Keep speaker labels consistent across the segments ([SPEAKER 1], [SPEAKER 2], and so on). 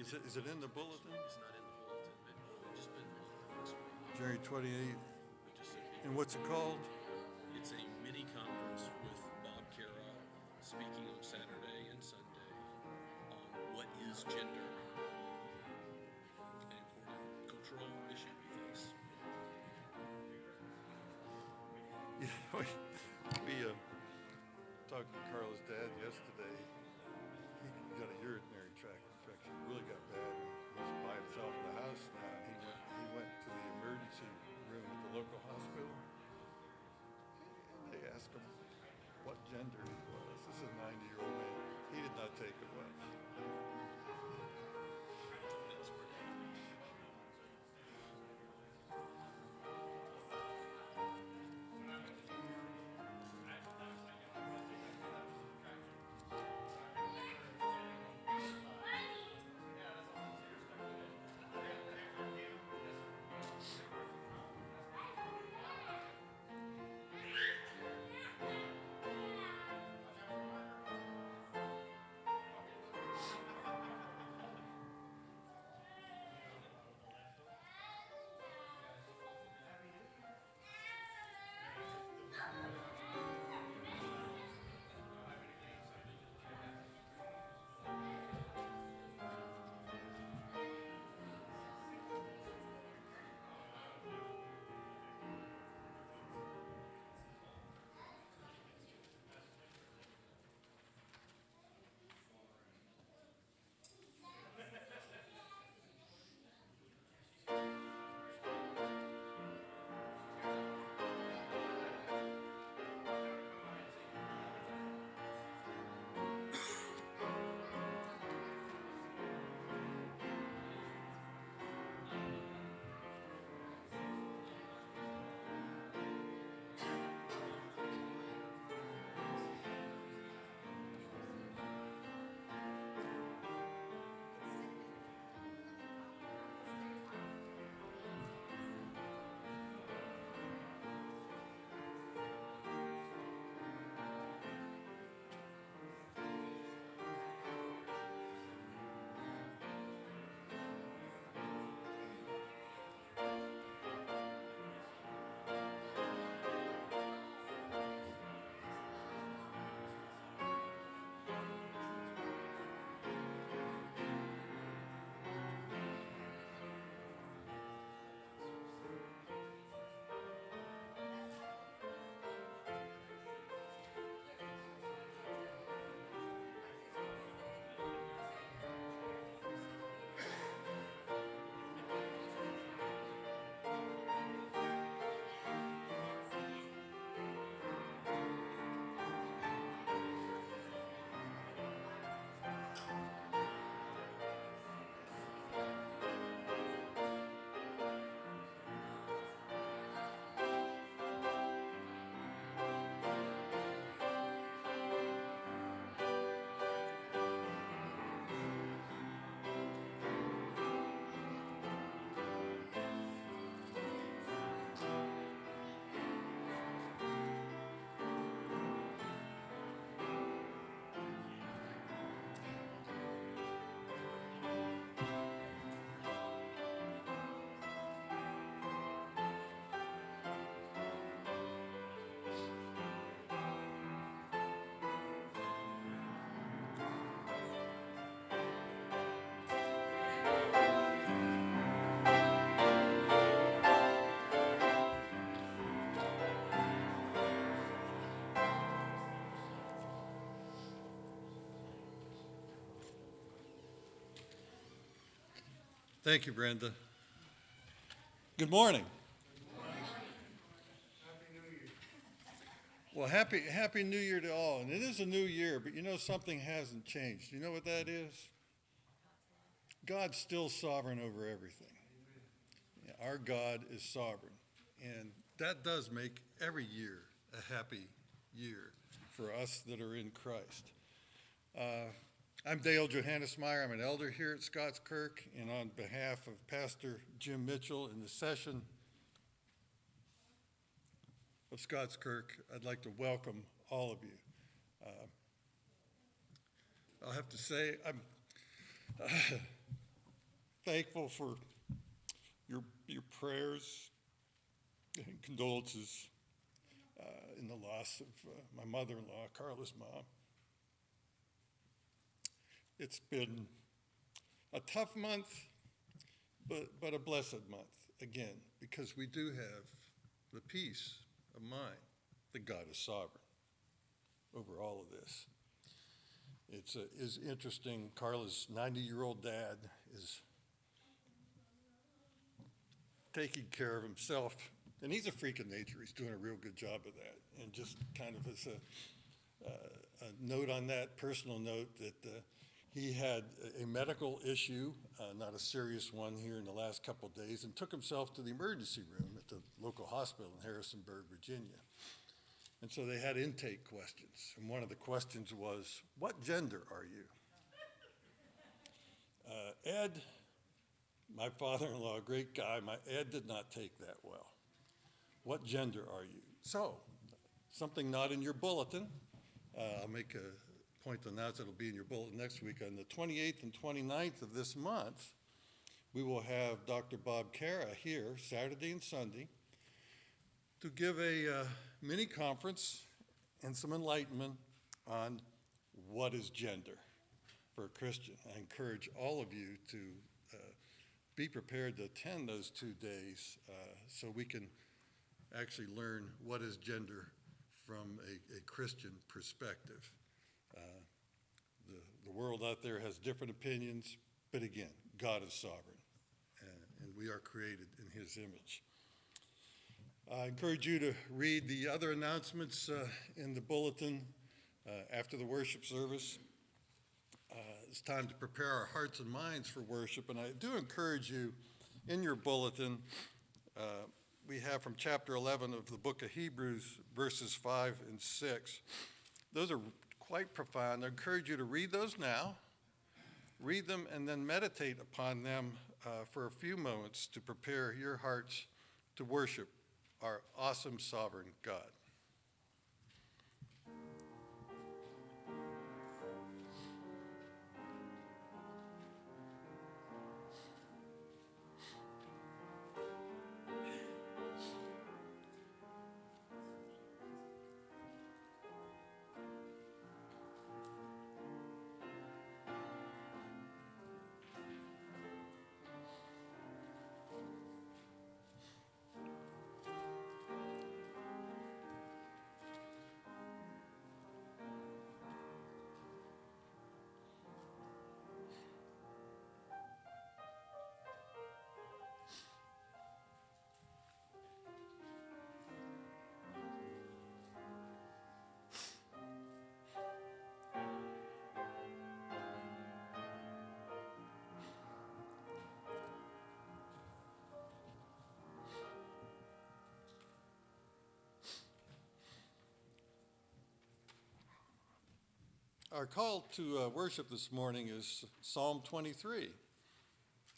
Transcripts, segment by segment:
[SPEAKER 1] Is it in the bulletin?
[SPEAKER 2] It's not in the bulletin, but we've just been on this week.
[SPEAKER 1] January 28th.
[SPEAKER 2] We just said
[SPEAKER 1] And what's it called?
[SPEAKER 2] it's a mini conference with Bob Cara speaking on Saturday and Sunday on what is gender, an important cultural issue, he thinks.
[SPEAKER 1] Yeah, we talked to Carla's dad yesterday. He got a urinary tract infection. Really got bad. He's by himself in the house now. And he went to the emergency room at the local hospital. And they asked him what gender he was. This is a 90-year-old man. He did not take it well.
[SPEAKER 2] That's pretty funny.
[SPEAKER 1] Thank you, Brenda. Good morning. Well, happy New Year to all. And it is a new year, but you know something hasn't changed. You know what that is? God's still sovereign over everything. Yeah, our God is sovereign. And that does make every year a happy year for us that are in Christ. I'm Dale Johannesmeyer. I'm an elder here at Scots Kirk, and on behalf of Pastor Jim Mitchell in the session of Scots Kirk, I'd like to welcome all of you. I'll have to say, thankful for your prayers and condolences in the loss of my mother-in-law, Carla's mom. It's been a tough month, but a blessed month, again, because we do have the peace of mind that God is sovereign over all of this. It's is interesting. Carla's 90-year-old dad is taking care of himself, and he's a freak of nature. He's doing a real good job of that. And just kind of as a note on that, personal note, that he had a medical issue, not a serious one, here in the last couple of days, and took himself to the emergency room at the local hospital in Harrisonburg, Virginia. And so they had intake questions, and one of the questions was, "What gender are you?" Ed, my father-in-law, a great guy, Ed did not take that well. "What gender are you?" So, something not in your bulletin. I'll make a point to announce it'll be in your bulletin next week. On the 28th and 29th of this month, we will have Dr. Bob Cara here, Saturday and Sunday, to give a mini conference and some enlightenment on what is gender for a Christian. I encourage all of you to be prepared to attend those 2 days so we can actually learn what is gender from a Christian perspective. The world out there has different opinions, but again, God is sovereign, and we are created in his image. I encourage you to read the other announcements in the bulletin after the worship service. It's time to prepare our hearts and minds for worship, and I do encourage you, in your bulletin, we have from chapter 11 of the book of Hebrews, verses 5 and 6. Those are quite profound. I encourage you to read those now, read them, and then meditate upon them for a few moments to prepare your hearts to worship our awesome sovereign God. Our call to worship this morning is Psalm 23.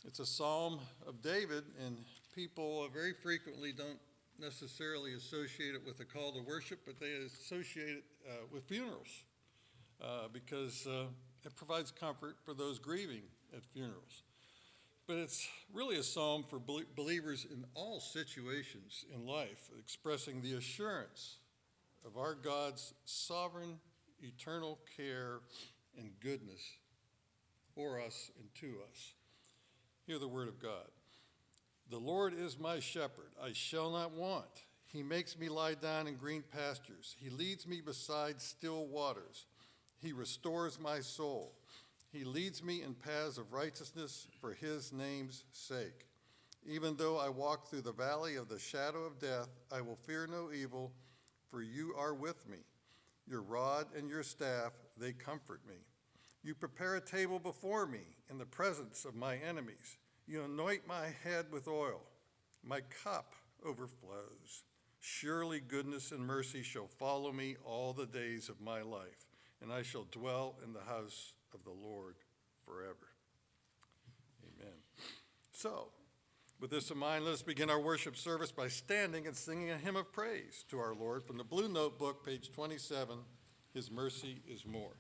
[SPEAKER 1] It's a psalm of David, and people very frequently don't necessarily associate it with a call to worship, but they associate it with funerals because it provides comfort for those grieving at funerals. But it's really a psalm for believers in all situations in life, expressing the assurance of our God's sovereign, eternal care and goodness for us and to us. Hear the word of God. The Lord is my shepherd, I shall not want. He makes me lie down in green pastures. He leads me beside still waters. He restores my soul. He leads me in paths of righteousness for his name's sake. Even though I walk through the valley of the shadow of death, I will fear no evil, for you are with me. Your rod and your staff, they comfort me. You prepare a table before me in the presence of my enemies. You anoint my head with oil. My cup overflows. Surely goodness and mercy shall follow me all the days of my life, and I shall dwell in the house of the Lord forever. Amen. So, with this in mind, let us begin our worship service by standing and singing a hymn of praise to our Lord from the Blue Notebook, page 27, His Mercy is More.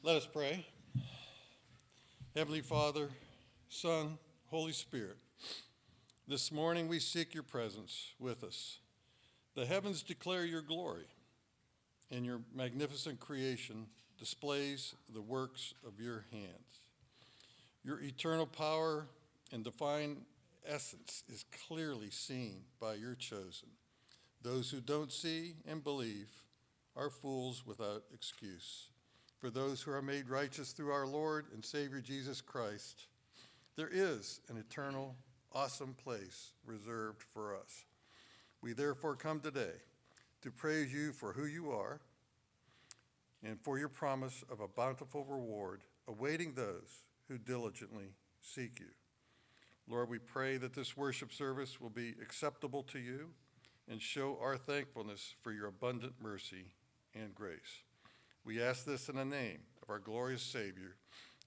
[SPEAKER 1] Let us pray. Heavenly Father, Son, Holy Spirit, this morning we seek your presence with us. The heavens declare your glory, and your magnificent creation displays the works of your hands. Your eternal power and divine essence is clearly seen by your chosen. Those who don't see and believe are fools without excuse. For those who are made righteous through our Lord and Savior Jesus Christ, there is an eternal, awesome place reserved for us. We therefore come today to praise you for who you are and for your promise of a bountiful reward awaiting those who diligently seek you. Lord, we pray that this worship service will be acceptable to you and show our thankfulness for your abundant mercy and grace. We ask this in the name of our glorious Savior,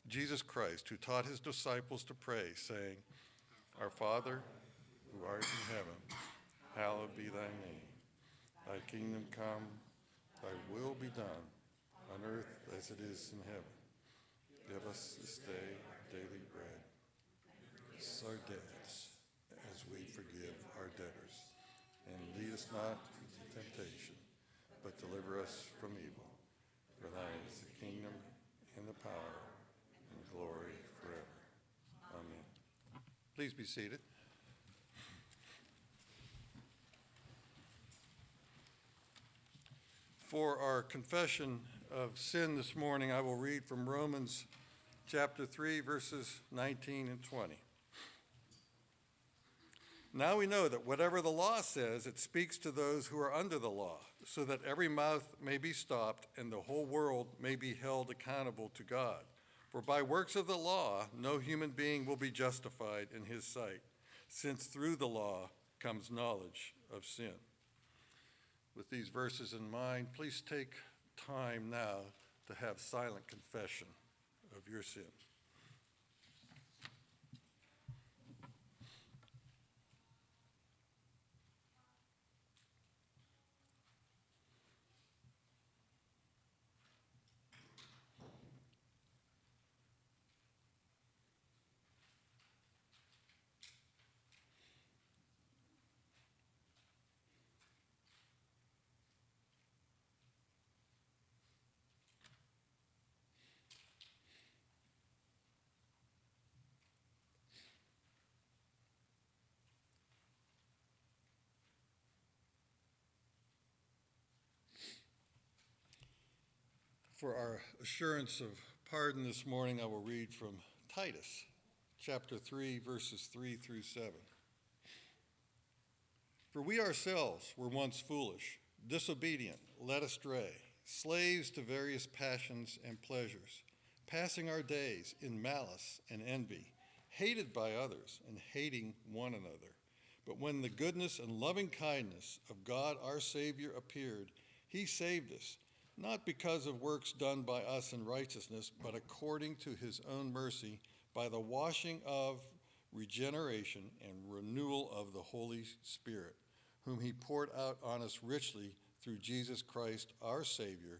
[SPEAKER 1] Jesus Christ, who taught his disciples to pray, saying, Our Father, who art in heaven, hallowed be thy name. Thy kingdom come, thy will be done, on earth as it is in heaven. Give us this day our daily bread. Forgive us our debts, as we forgive our debtors. And lead us not into temptation, but deliver us from evil. For thine is the kingdom, and the power, and the glory forever. Amen. Please be seated. For our confession of sin this morning, I will read from Romans chapter 3, verses 19 and 20. Now we know that whatever the law says, it speaks to those who are under the law, so that every mouth may be stopped and the whole world may be held accountable to God. For by works of the law, no human being will be justified in his sight, since through the law comes knowledge of sin. With these verses in mind, please take time now to have silent confession of your sin. For our assurance of pardon this morning, I will read from Titus, chapter 3, verses 3 through 7. For we ourselves were once foolish, disobedient, led astray, slaves to various passions and pleasures, passing our days in malice and envy, hated by others and hating one another. But when the goodness and loving kindness of God our Savior appeared, he saved us, not because of works done by us in righteousness, but according to his own mercy, by the washing of regeneration and renewal of the Holy Spirit, whom he poured out on us richly through Jesus Christ our Savior,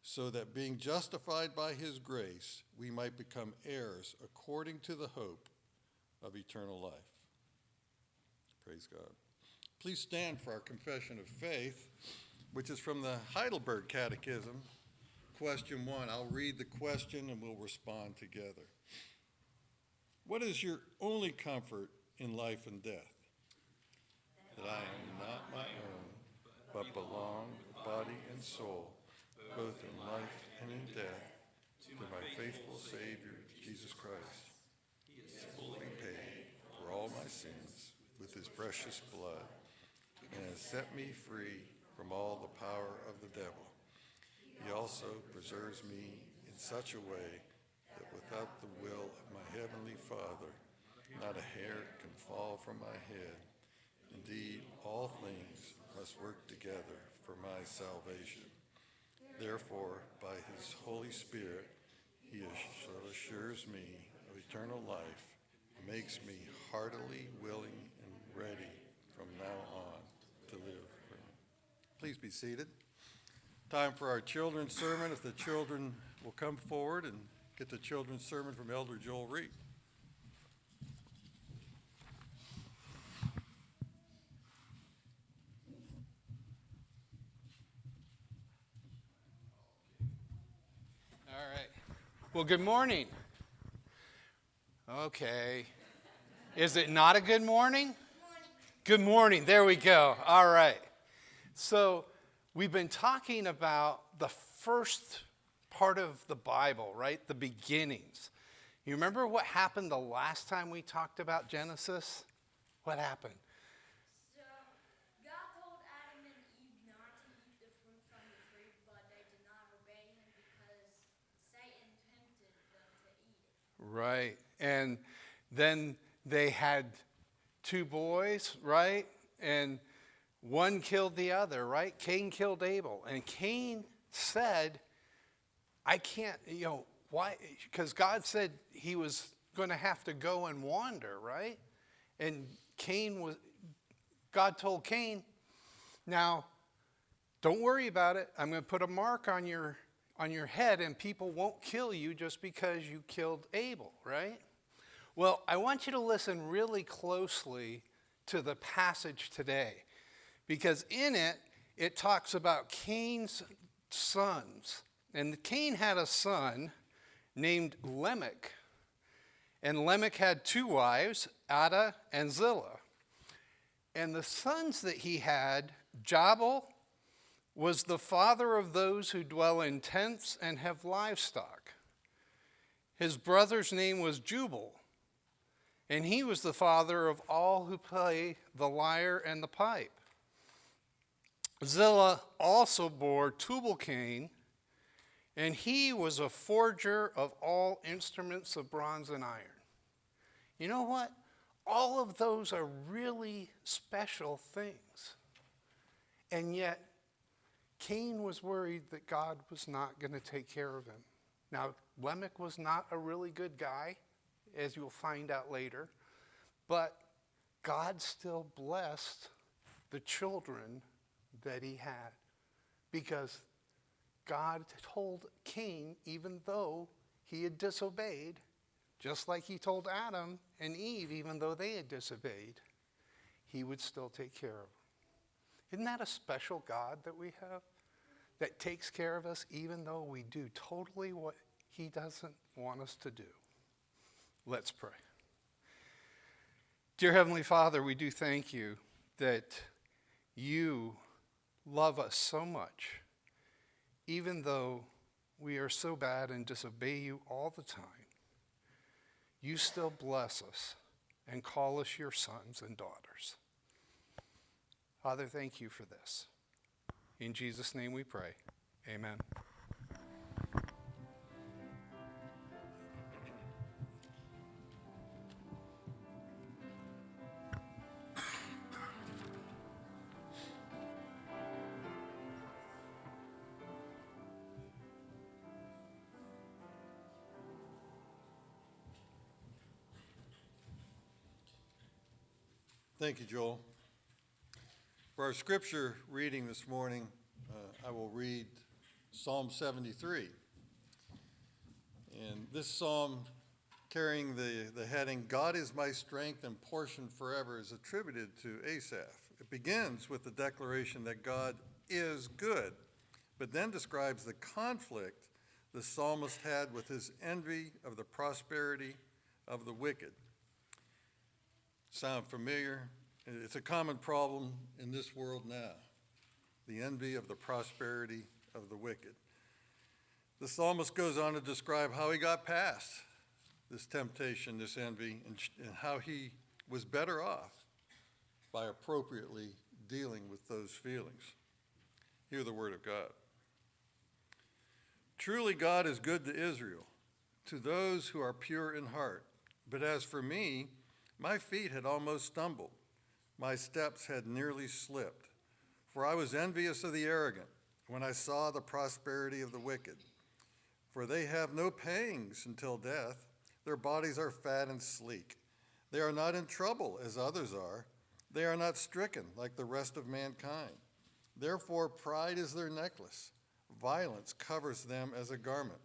[SPEAKER 1] so that being justified by his grace, we might become heirs according to the hope of eternal life. Praise God. Please stand for our confession of faith, which is from the Heidelberg Catechism, question 1. I'll read the question and we'll respond together. What is your only comfort in life and death? That I am not my own, but belong, body and soul, both in life and in death, to my faithful Savior, Jesus Christ. He has fully paid for all my sins with his precious blood, and has set me free from all the power of the devil. He also preserves me in such a way that without the will of my heavenly Father, not a hair can fall from my head. Indeed, all things must work together for my salvation. Therefore, by his Holy Spirit, he assures me of eternal life and makes me heartily willing and ready from now on to live for him. Please be seated. Time for our children's sermon. If the children will come forward and get the children's sermon from Elder Joel Reed.
[SPEAKER 3] All right. Well, good morning. Okay. Is it not a good morning? Good morning. There we go. All right. So we've been talking about the first part of the Bible, right? The beginnings. You remember what happened the last time we talked about Genesis? What happened?
[SPEAKER 4] So, God told Adam and Eve not to eat the fruit from the tree, but they did not obey him because Satan tempted them to eat it.
[SPEAKER 3] Right. And then they had two boys, right? And one killed the other, right? Cain killed Abel. And Cain said, I can't, why? Because God said he was going to have to go and wander, right? And God told Cain, now, don't worry about it. I'm going to put a mark on your head and people won't kill you just because you killed Abel, right? Well, I want you to listen really closely to the passage today, because in it, it talks about Cain's sons. And Cain had a son named Lamech. And Lamech had two wives, Ada and Zillah. And the sons that he had, Jabal was the father of those who dwell in tents and have livestock. His brother's name was Jubal, and he was the father of all who play the lyre and the pipe. Zillah also bore Tubal-Cain, and he was a forger of all instruments of bronze and iron. You know what? All of those are really special things. And yet, Cain was worried that God was not going to take care of him. Now, Lamech was not a really good guy, as you'll find out later, but God still blessed the children that he had, because God told Cain, even though he had disobeyed, just like he told Adam and Eve, even though they had disobeyed, he would still take care of them. Isn't that a special God that we have, that takes care of us even though we do totally what he doesn't want us to do? Let's pray. Dear Heavenly Father, we do thank you that you love us so much, even though we are so bad and disobey you all the time. You still bless us and call us your sons and daughters. Father, thank you for this. In Jesus' name we pray. Amen.
[SPEAKER 1] Thank you, Joel. For our scripture reading this morning, I will read Psalm 73. And this psalm, carrying the heading, God is my strength and portion forever, is attributed to Asaph. It begins with the declaration that God is good, but then describes the conflict the psalmist had with his envy of the prosperity of the wicked. Sound familiar? It's a common problem in this world now, the envy of the prosperity of the wicked. The psalmist goes on to describe how he got past this temptation, this envy, and how he was better off by appropriately dealing with those feelings. Hear the word of God. Truly God is good to Israel, to those who are pure in heart. But as for me, my feet had almost stumbled. My steps had nearly slipped. For I was envious of the arrogant when I saw the prosperity of the wicked. For they have no pangs until death. Their bodies are fat and sleek. They are not in trouble as others are. They are not stricken like the rest of mankind. Therefore pride is their necklace. Violence covers them as a garment.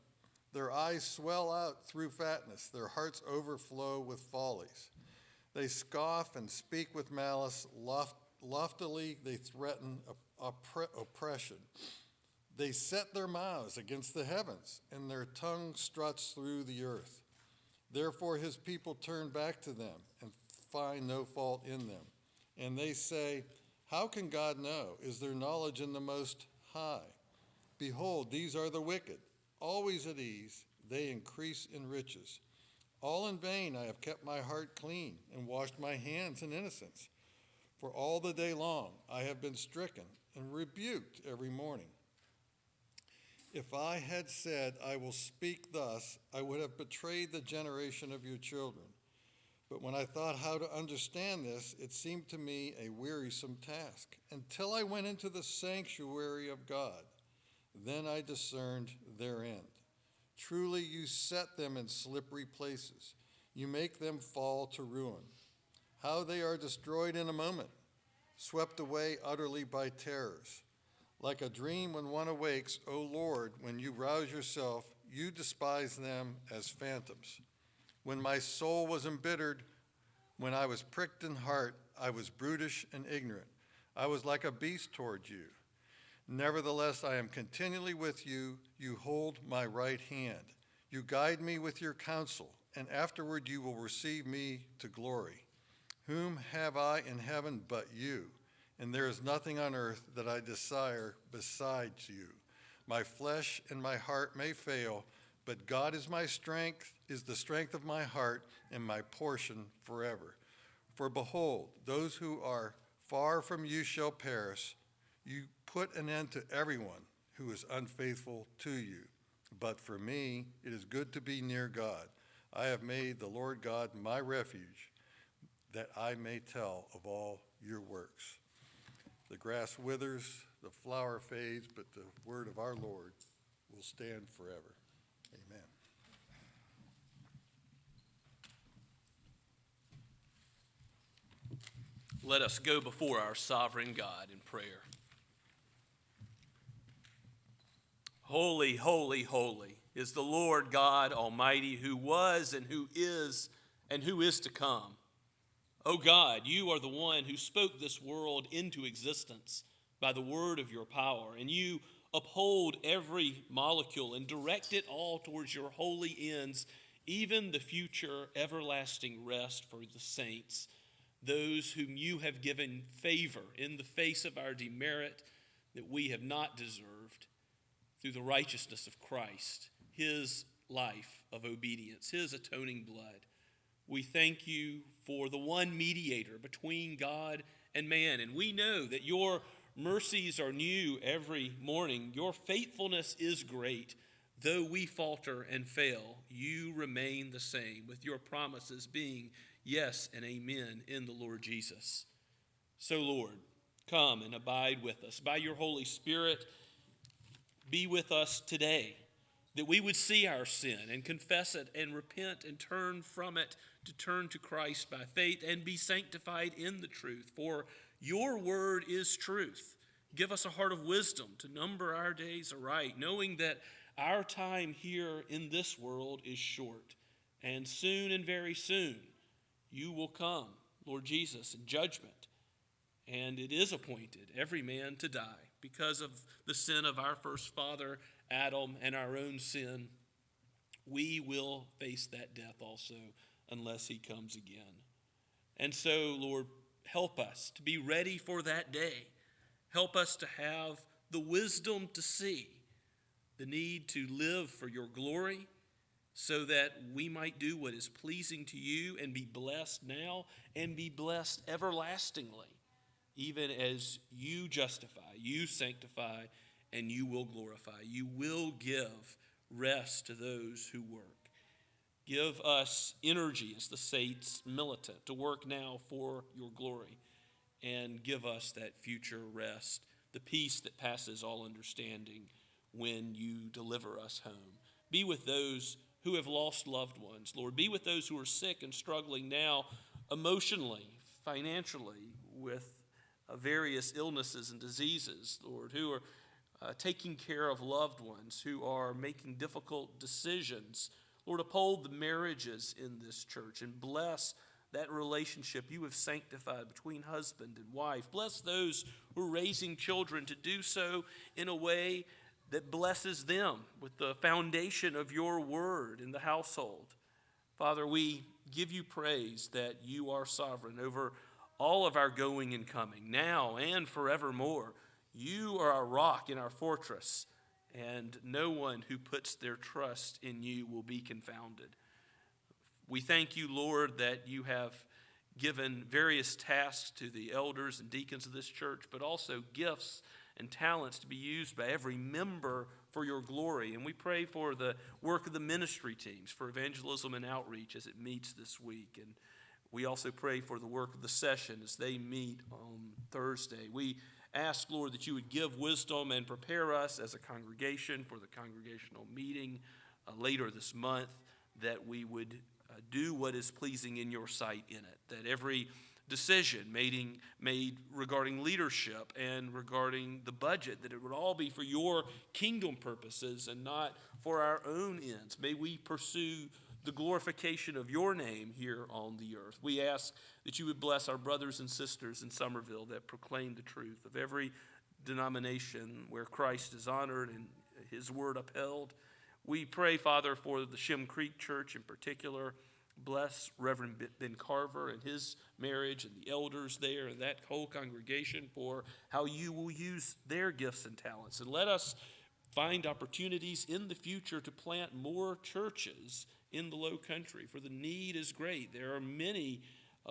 [SPEAKER 1] Their eyes swell out through fatness. Their hearts overflow with follies. They scoff and speak with malice. Loftily they threaten oppression. They set their mouths against the heavens, and their tongue struts through the earth. Therefore his people turn back to them and find no fault in them. And they say, how can God know? Is there knowledge in the Most High? Behold, these are the wicked, always at ease. They increase in riches. All in vain I have kept my heart clean and washed my hands in innocence. For all the day long I have been stricken and rebuked every morning. If I had said, I will speak thus, I would have betrayed the generation of your children. But when I thought how to understand this, it seemed to me a wearisome task, until I went into the sanctuary of God. Then I discerned their end. Truly you set them in slippery places. You make them fall to ruin. How they are destroyed in a moment, swept away utterly by terrors. Like a dream when one awakes, O Lord, when you rouse yourself, you despise them as phantoms. When my soul was embittered, when I was pricked in heart, I was brutish and ignorant. I was like a beast toward you. Nevertheless, I am continually with you. You hold my right hand. You guide me with your counsel, and afterward you will receive me to glory. Whom have I in heaven but you? And there is nothing on earth that I desire besides you. My flesh and my heart may fail, but God is my strength, is the strength of my heart, and my portion forever. For behold, those who are far from you shall perish. You put an end to everyone who is unfaithful to you. But for me, it is good to be near God. I have made the Lord God my refuge, that I may tell of all your works. The grass withers, the flower fades, but the word of our Lord will stand forever. Amen.
[SPEAKER 2] Let us go before our sovereign God in prayer. Holy, holy, holy is the Lord God Almighty, who was and who is to come. O God, you are the one who spoke this world into existence by the word of your power, and you uphold every molecule and direct it all towards your holy ends, even the future everlasting rest for the saints, those whom you have given favor in the face of our demerit that we have not deserved, through the righteousness of Christ, his life of obedience, his atoning blood. We thank you for the one mediator between God and man, and we know that your mercies are new every morning. Your faithfulness is great. Though we falter and fail, you remain the same, with your promises being yes and amen in the Lord Jesus. So, Lord, come and abide with us. By your Holy Spirit, be with us today, that we would see our sin and confess it and repent and turn from it, to turn to Christ by faith and be sanctified in the truth. For your word is truth. Give us a heart of wisdom to number our days aright, knowing that our time here in this world is short, and soon and very soon you will come, Lord Jesus, in judgment. And it is appointed every man to die because of the sin of our first father, Adam, and our own sin. We will face that death also unless he comes again. And so, Lord, help us to be ready for that day. Help us to have the wisdom to see the need to live for your glory, so that we might do what is pleasing to you and be blessed now and be blessed everlastingly, even as you justify, you sanctify, and you will glorify. You will give rest to those who work. Give us energy as the saints militant to work now for your glory, and give us that future rest, the peace that passes all understanding when you deliver us home. Be with those who have lost loved ones, Lord. Be with those who are sick and struggling now emotionally, financially, with various illnesses and diseases, Lord, who are taking care of loved ones who are making difficult decisions. Lord, uphold the marriages in this church and bless that relationship you have sanctified between husband and wife. Bless those who are raising children to do so in a way that blesses them with the foundation of your word in the household. Father, we give you praise that you are sovereign over all of our going and coming, now and forevermore. You are our rock and our fortress, and no one who puts their trust in you will be confounded. We thank you, Lord, that you have given various tasks to the elders and deacons of this church, but also gifts and talents to be used by every member for your glory. And we pray for the work of the ministry teams, for evangelism and outreach as it meets this week. And we also pray for the work of the session as they meet on Thursday. We ask, Lord, that you would give wisdom and prepare us as a congregation for the congregational meeting later this month, that we would do what is pleasing in your sight in it, that every decision made regarding leadership and regarding the budget, that it would all be for your kingdom purposes and not for our own ends. May we pursue the glorification of your name here on the earth. We ask that you would bless our brothers and sisters in Summerville that proclaim the truth of every denomination where Christ is honored and his word upheld. We pray, Father, for the Shem Creek Church in particular. Bless Reverend Ben Carver and his marriage and the elders there and that whole congregation for how you will use their gifts and talents. And let us find opportunities in the future to plant more churches in the Low Country, for the need is great. There are many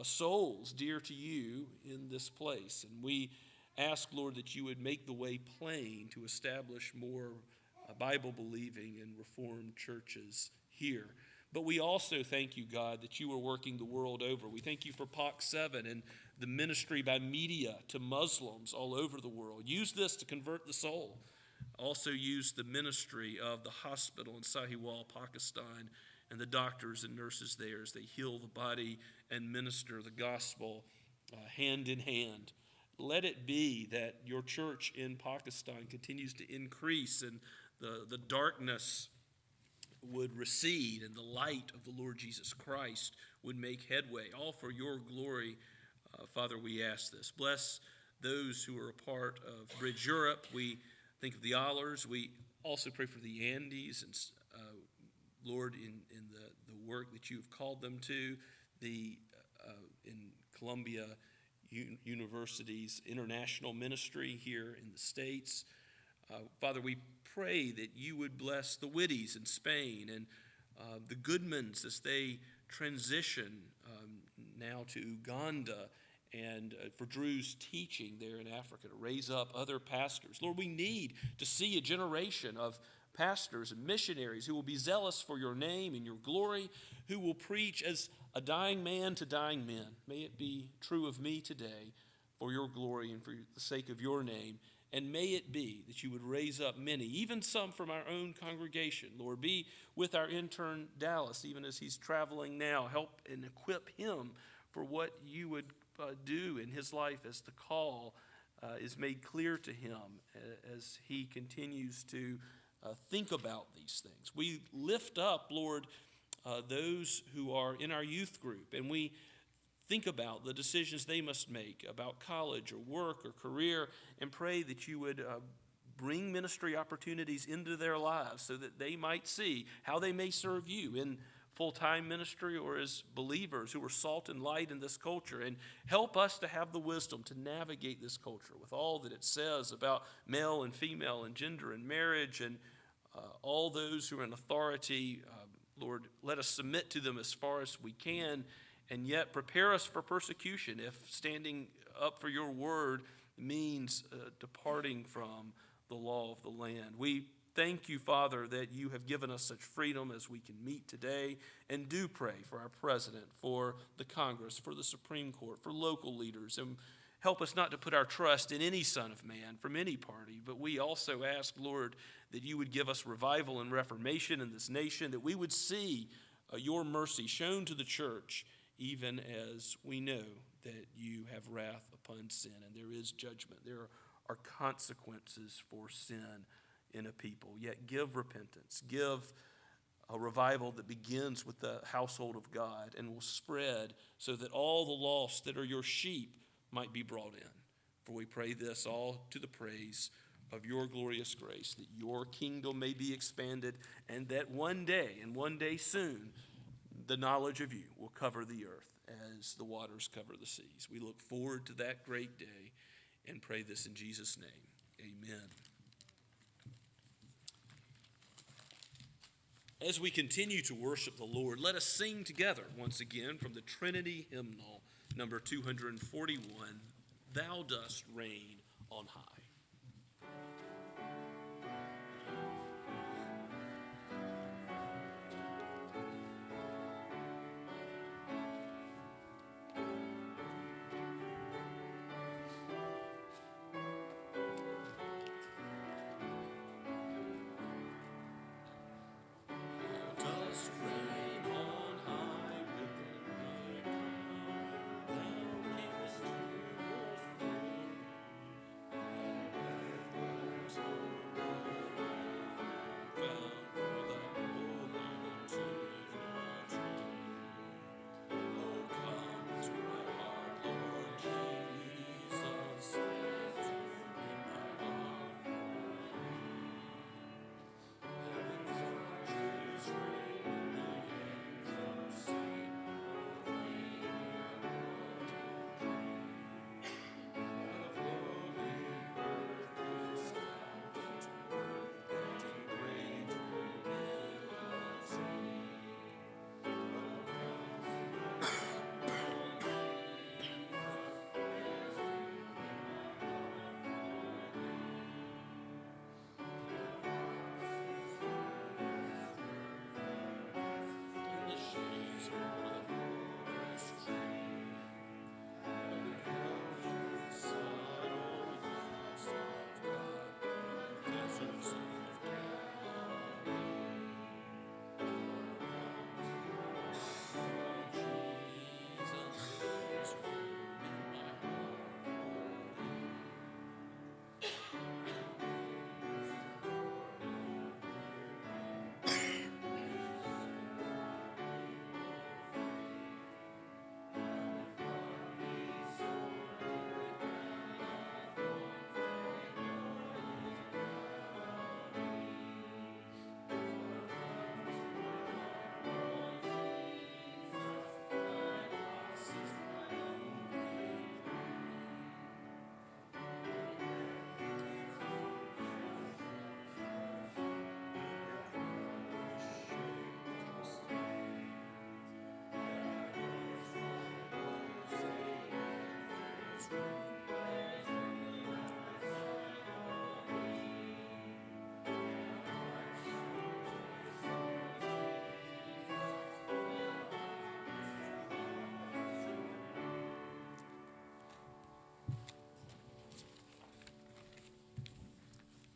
[SPEAKER 2] souls dear to you in this place. And we ask, Lord, that you would make the way plain to establish more Bible-believing and Reformed churches here. But we also thank you, God, that you are working the world over. We thank you for POC 7 and the ministry by media to Muslims all over the world. Use this to convert the soul. Also use the ministry of the hospital in Sahiwal, Pakistan, and the doctors and nurses there as they heal the body and minister the gospel hand in hand. Let it be that your church in Pakistan continues to increase and the darkness would recede and the light of the Lord Jesus Christ would make headway, all for your glory. Father, we ask this. Bless those who are a part of Bridge Europe. We think of the Allers. We also pray for the Andes and Lord, in the work that you have called them to, in Columbia University's international ministry here in the States. Father, we pray that you would bless the Whitties in Spain and the Goodmans as they transition now to Uganda, and for Drew's teaching there in Africa to raise up other pastors. Lord, we need to see a generation of pastors and missionaries who will be zealous for your name and your glory, who will preach as a dying man to dying men. May it be true of me today for your glory and for the sake of your name. And may it be that you would raise up many, even some from our own congregation. Lord, be with our intern Dallas, even as he's traveling now. Help and equip him for what you would do in his life as the call is made clear to him as he continues to think about these things. We lift up, Lord, those who are in our youth group, and we think about the decisions they must make about college or work or career, and pray that you would bring ministry opportunities into their lives so that they might see how they may serve you in full-time ministry or as believers who are salt and light in this culture, and help us to have the wisdom to navigate this culture with all that it says about male and female and gender and marriage and all those who are in authority. Lord, let us submit to them as far as we can, and yet prepare us for persecution if standing up for your word means departing from the law of the land. We thank you, Father, that you have given us such freedom as we can meet today, and do pray for our president, for the Congress, for the Supreme Court, for local leaders, and help us not to put our trust in any son of man from any party, but we also ask, Lord, that you would give us revival and reformation in this nation, that we would see your mercy shown to the church, even as we know that you have wrath upon sin and there is judgment. There are consequences for sin in a people. Yet give repentance. Give a revival that begins with the household of God and will spread so that all the lost that are your sheep might be brought in. For we pray this all to the praise of your glorious grace, that your kingdom may be expanded, and that one day, and one day soon, the knowledge of you will cover the earth as the waters cover the seas. We look forward to that great day and pray this in Jesus' name. Amen. As we continue to worship the Lord, let us sing together once again from the Trinity hymnal, number 241, Thou Dost Reign on High.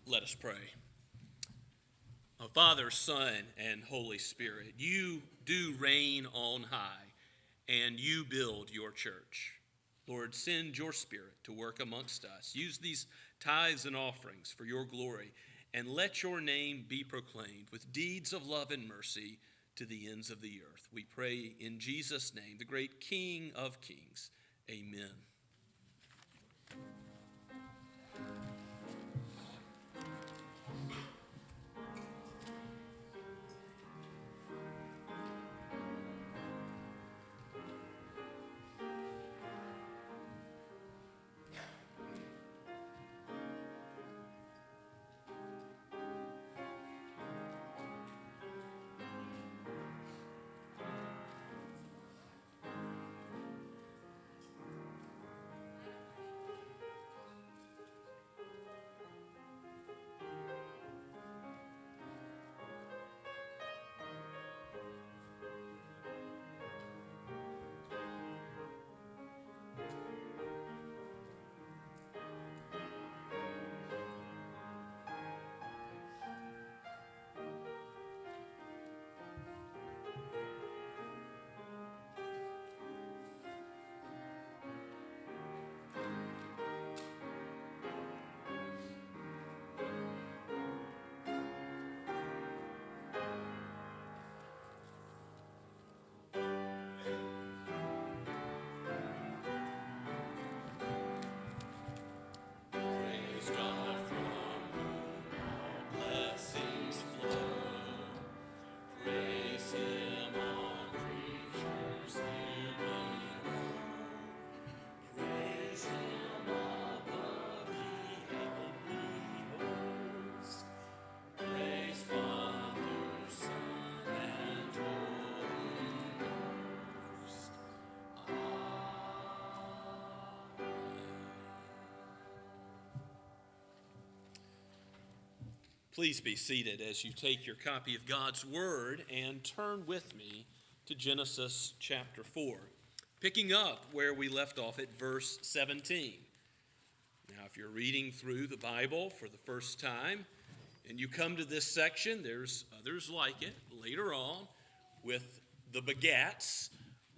[SPEAKER 2] Let us pray. Oh, Father, Son, and Holy Spirit, you do reign on high, and you build your church. Lord, send your Spirit to work amongst us. Use these tithes and offerings for your glory, and let your name be proclaimed with deeds of love and mercy to the ends of the earth. We pray in Jesus' name, the great King of kings. Amen. Please be seated as you take your copy of God's Word and turn with me to Genesis chapter 4, picking up where we left off at verse 17. Now, if you're reading through the Bible for the first time and you come to this section, there's others like it later on with the begats,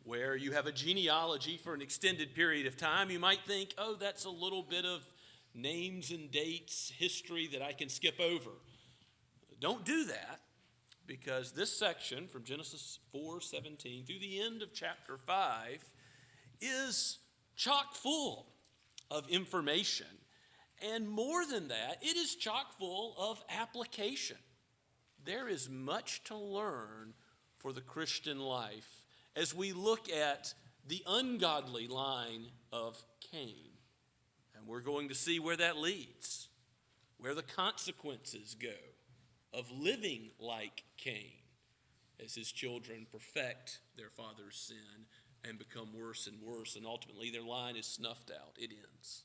[SPEAKER 2] where you have a genealogy for an extended period of time. You might think, oh, that's a little bit of names and dates, history that I can skip over. Don't do that, because this section from Genesis 4:17 through the end of chapter 5 is chock full of information. And more than that, it is chock full of application. There is much to learn for the Christian life as we look at the ungodly line of Cain. And we're going to see where that leads, where the consequences go of living like Cain as his children perfect their father's sin and become worse and worse, and ultimately their line is snuffed out. It ends.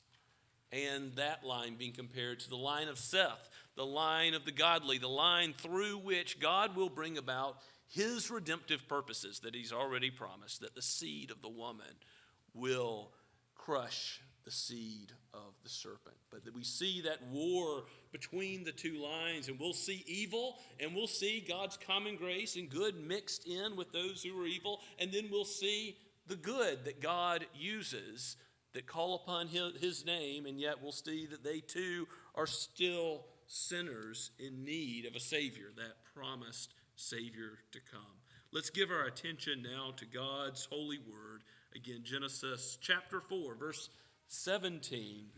[SPEAKER 2] And that line being compared to the line of Seth, the line of the godly, the line through which God will bring about his redemptive purposes that he's already promised, that the seed of the woman will crush the seed of the serpent. But that we see that war between the two lines, and we'll see evil, and we'll see God's common grace and good mixed in with those who are evil, and then we'll see the good that God uses that call upon his name, and yet we'll see that they too are still sinners in need of a Savior, that promised Savior to come. Let's give our attention now to God's holy word. Again, Genesis chapter 4, verse 17.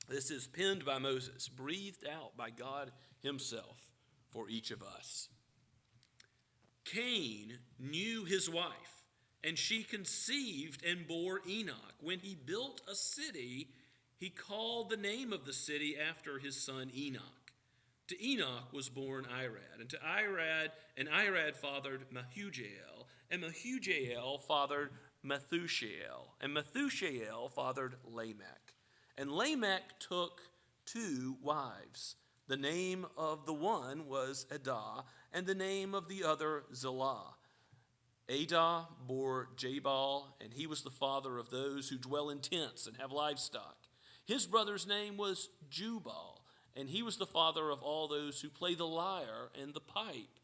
[SPEAKER 2] This is penned by Moses, breathed out by God himself for each of us. Cain knew his wife, and she conceived and bore Enoch. When he built a city, he called the name of the city after his son Enoch. To Enoch was born Irad, and to Irad fathered Mehujael, and Mehujael fathered Methushael, and Methushael fathered Lamech. And Lamech took 2 wives. The name of the one was Adah, and the name of the other Zillah. Adah bore Jabal, and he was the father of those who dwell in tents and have livestock. His brother's name was Jubal, and he was the father of all those who play the lyre and the pipe.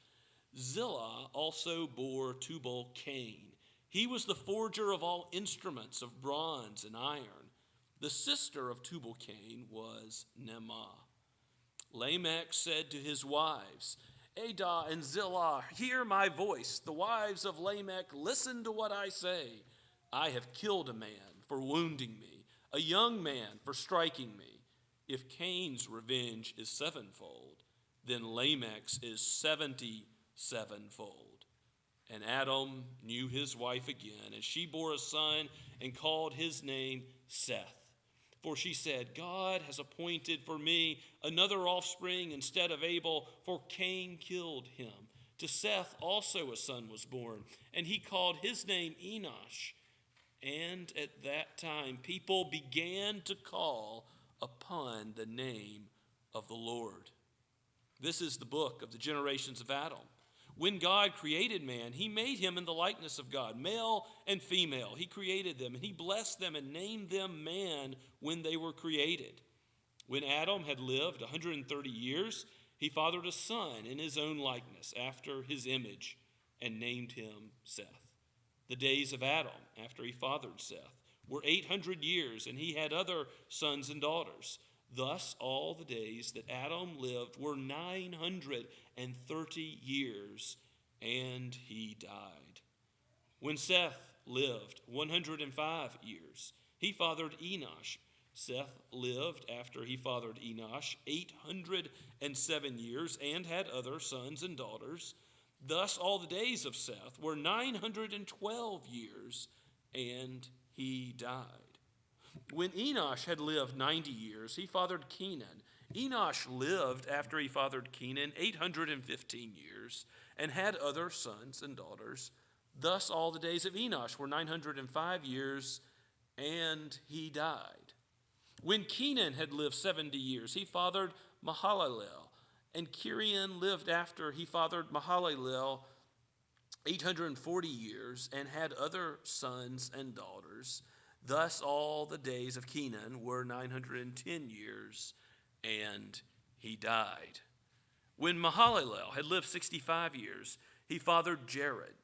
[SPEAKER 2] Zillah also bore Tubal-Cain. He was the forger of all instruments of bronze and iron. The sister of Tubal-Cain was Naamah. Lamech said to his wives, Adah and Zillah, hear my voice. The wives of Lamech, listen to what I say. I have killed a man for wounding me, a young man for striking me. If Cain's revenge is 7-fold, then Lamech's is 77-fold. And Adam knew his wife again, and she bore a son and called his name Seth. For she said, God has appointed for me another offspring instead of Abel, for Cain killed him. To Seth also a son was born, and he called his name Enosh. And at that time people began to call upon the name of the Lord. This is the book of the generations of Adam. When God created man, he made him in the likeness of God, male and female. He created them, and he blessed them and named them man when they were created. When Adam had lived 130 years, he fathered a son in his own likeness, after his image, and named him Seth. The days of Adam, after he fathered Seth, were 800 years, and he had other sons and daughters. Thus all the days that Adam lived were 930 years, and he died. When Seth lived 105 years, he fathered Enosh. Seth lived after he fathered Enosh 807 years, and had other sons and daughters. Thus all the days of Seth were 912 years, and he died. When Enosh had lived 90 years, he fathered Kenan. Enosh lived after he fathered Kenan 815 years, and had other sons and daughters. Thus all the days of Enosh were 905 years, and he died. When Kenan had lived 70 years, he fathered Mahalalel. And Kirian lived after he fathered Mahalalel 840 years and had other sons and daughters. Thus all the days of Kenan were 910 years, and he died. When Mahalalel had lived 65 years, he fathered Jared.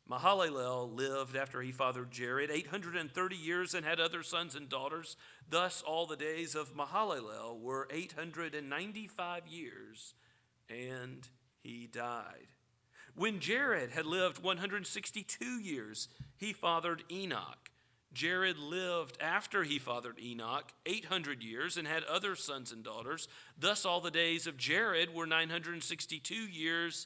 [SPEAKER 2] Mahalalel lived after he fathered Jared 830 years and had other sons and daughters. Thus all the days of Mahalalel were 895 years, and he died. When Jared had lived 162 years, he fathered Enoch. Jared lived after he fathered Enoch 800 years and had other sons and daughters. Thus all the days of Jared were 962 years,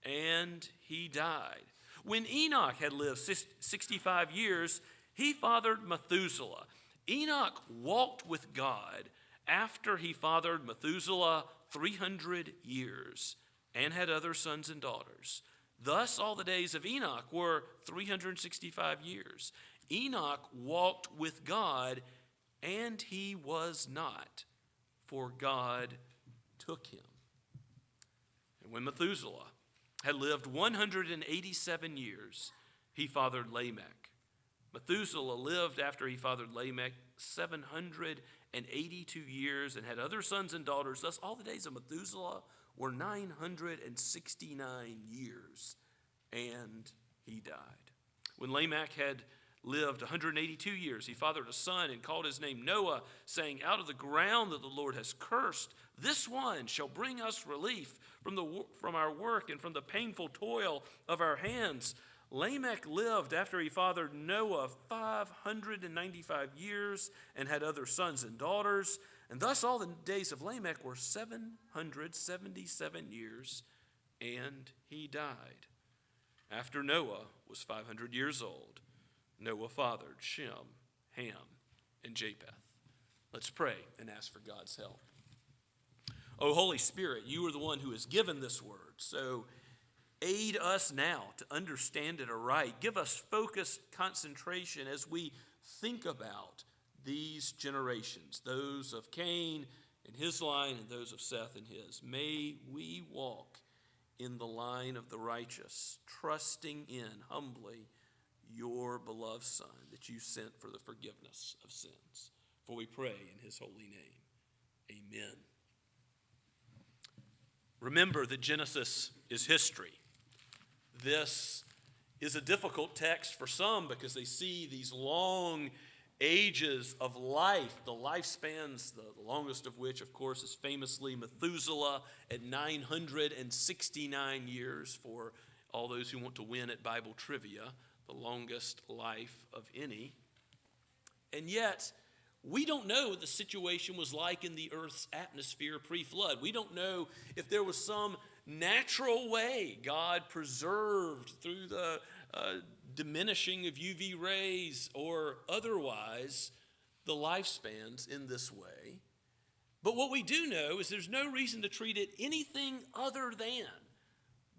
[SPEAKER 2] and he died. When Enoch had lived 65 years, he fathered Methuselah. Enoch walked with God after he fathered Methuselah 300 years and had other sons and daughters. Thus all the days of Enoch were 365 years. Enoch walked with God, and he was not, for God took him. And when Methuselah had lived 187 years, he fathered Lamech. Methuselah lived after he fathered Lamech 782 years and had other sons and daughters. Thus all the days of Methuselah were 969 years, and he died. When Lamech had lived 182 years, he fathered a son and called his name Noah, saying, out of the ground that the Lord has cursed, this one shall bring us relief from our work and from the painful toil of our hands. Lamech lived after he fathered Noah 595 years and had other sons and daughters. And thus all the days of Lamech were 777 years, and he died. After Noah was 500 years old, Noah fathered Shem, Ham, and Japheth. Let's pray and ask for God's help. Oh, Holy Spirit, you are the one who has given this word, so aid us now to understand it aright. Give us focused concentration as we think about these generations, those of Cain and his line and those of Seth and his. May we walk in the line of the righteous, trusting in humbly your beloved Son that you sent for the forgiveness of sins. For we pray in his holy name. Amen. Remember that Genesis is history. This is a difficult text for some because they see these long ages of life, the lifespans, the longest of which, of course, is famously Methuselah at 969 years, for all those who want to win at Bible trivia, the longest life of any. And yet, we don't know what the situation was like in the earth's atmosphere pre-flood. We don't know if there was some natural way God preserved through the diminishing of UV rays or otherwise the lifespans in this way. But what we do know is there's no reason to treat it anything other than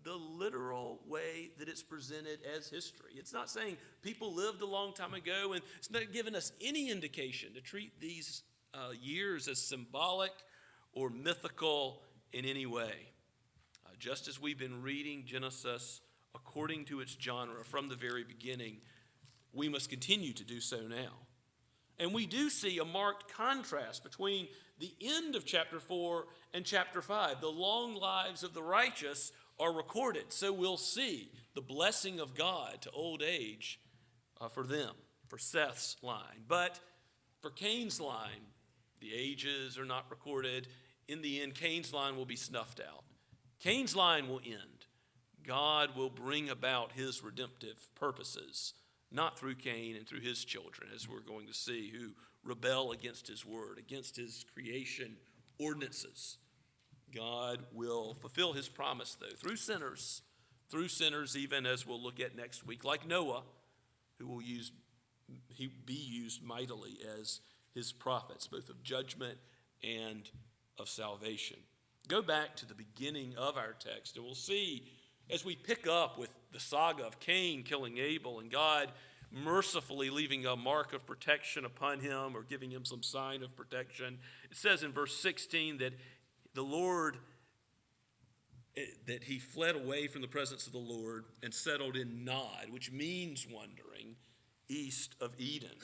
[SPEAKER 2] the literal way that it's presented as history. It's not saying people lived a long time ago, and it's not giving us any indication to treat these years as symbolic or mythical in any way. Just as we've been reading Genesis according to its genre from the very beginning, we must continue to do so now. And we do see a marked contrast between the end of chapter 4 and chapter 5. The long lives of the righteous are recorded, so we'll see the blessing of God to old age for them, for Seth's line. But for Cain's line, the ages are not recorded. In the end, Cain's line will be snuffed out. Cain's line will end. God will bring about his redemptive purposes, not through Cain and through his children, as we're going to see, who rebel against his word, against his creation ordinances. God will fulfill his promise, though, through sinners, even as we'll look at next week, like Noah, who will be used mightily as his prophets, both of judgment and of salvation. Go back to the beginning of our text, and we'll see as we pick up with the saga of Cain killing Abel and God mercifully leaving a mark of protection upon him or giving him some sign of protection. It says in verse 16 that the Lord that he fled away from the presence of the Lord and settled in Nod, which means wandering, east of Eden.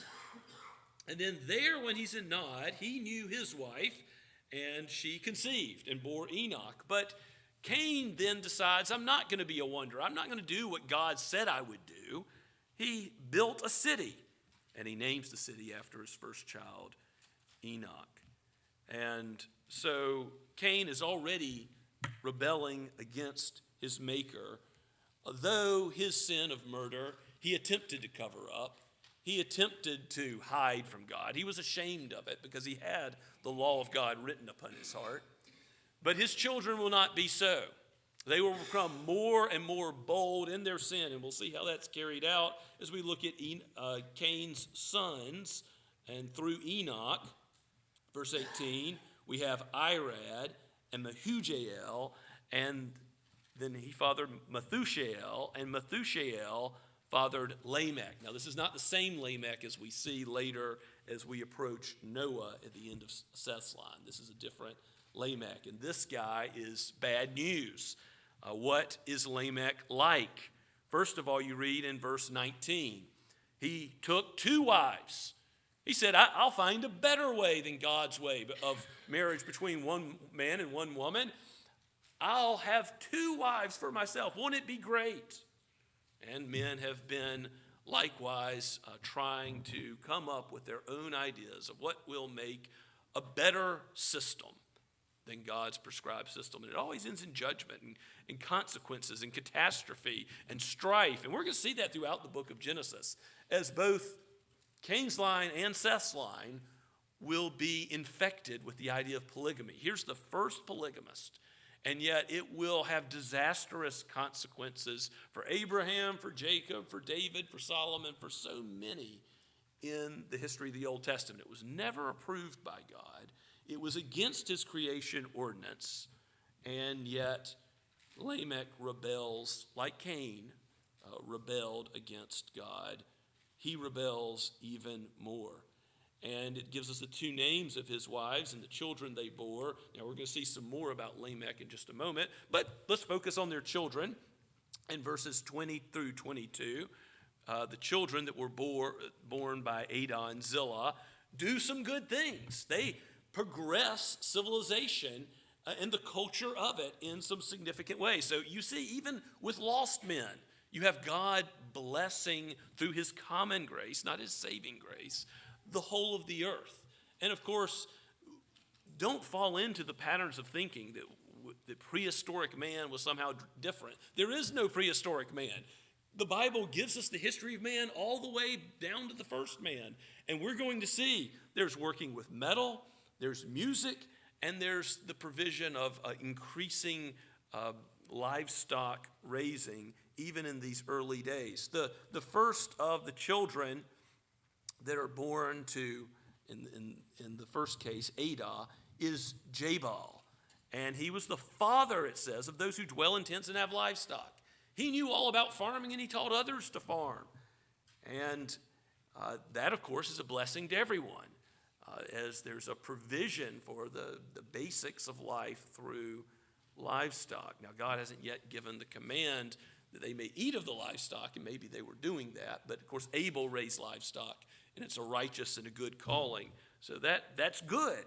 [SPEAKER 2] And then there, when he's in Nod, he knew his wife, and she conceived and bore Enoch. But Cain then decides, I'm not going to be a wanderer. I'm not going to do what God said I would do. He built a city, and he names the city after his first child, Enoch. And so Cain is already rebelling against his maker. Though his sin of murder, he attempted to cover up. He attempted to hide from God. He was ashamed of it because he had the law of God written upon his heart. But his children will not be so. They will become more and more bold in their sin, and we'll see how that's carried out as we look at Cain's sons. And through Enoch, verse 18, we have Irad and Mehujael, and then he fathered Methushael, and Methushael fathered Lamech. Now, this is not the same Lamech as we see later as we approach Noah at the end of Seth's line. This is a different Lamech, and this guy is bad news. What is Lamech like? First of all, you read in verse 19, he took 2 wives. He said, I'll find a better way than God's way of marriage between one man and one woman. I'll have 2 wives for myself. Won't it be great? And men have been likewise trying to come up with their own ideas of what will make a better system than God's prescribed system. And it always ends in judgment and consequences and catastrophe and strife. And we're going to see that throughout the book of Genesis, as both Cain's line and Seth's line will be infected with the idea of polygamy. Here's the first polygamist, and yet it will have disastrous consequences for Abraham, for Jacob, for David, for Solomon, for so many in the history of the Old Testament. It was never approved by God. It was against his creation ordinance, and yet Lamech rebels like Cain rebelled against God. He rebels even more. And it gives us the 2 names of his wives and the children they bore. Now, we're going to see some more about Lamech in just a moment, but let's focus on their children. In verses 20 through 22, the children that were born by Adah and Zillah do some good things. They progress civilization and the culture of it in some significant ways. So you see, even with lost men, you have God blessing through his common grace, not his saving grace, the whole of the earth. And of course, don't fall into the patterns of thinking that prehistoric man was somehow different. There is no prehistoric man. The Bible gives us the history of man all the way down to the first man. And we're going to see there's working with metal, there's music, and there's the provision of increasing livestock raising even in these early days. The first of the children that are born to, in the first case, Adah, is Jabal. And he was the father, it says, of those who dwell in tents and have livestock. He knew all about farming, and he taught others to farm. And that, of course, is a blessing to everyone, as there's a provision for the basics of life through livestock. Now, God hasn't yet given the command that they may eat of the livestock, and maybe they were doing that. But, of course, Abel raised livestock, and it's a righteous and a good calling. So that's good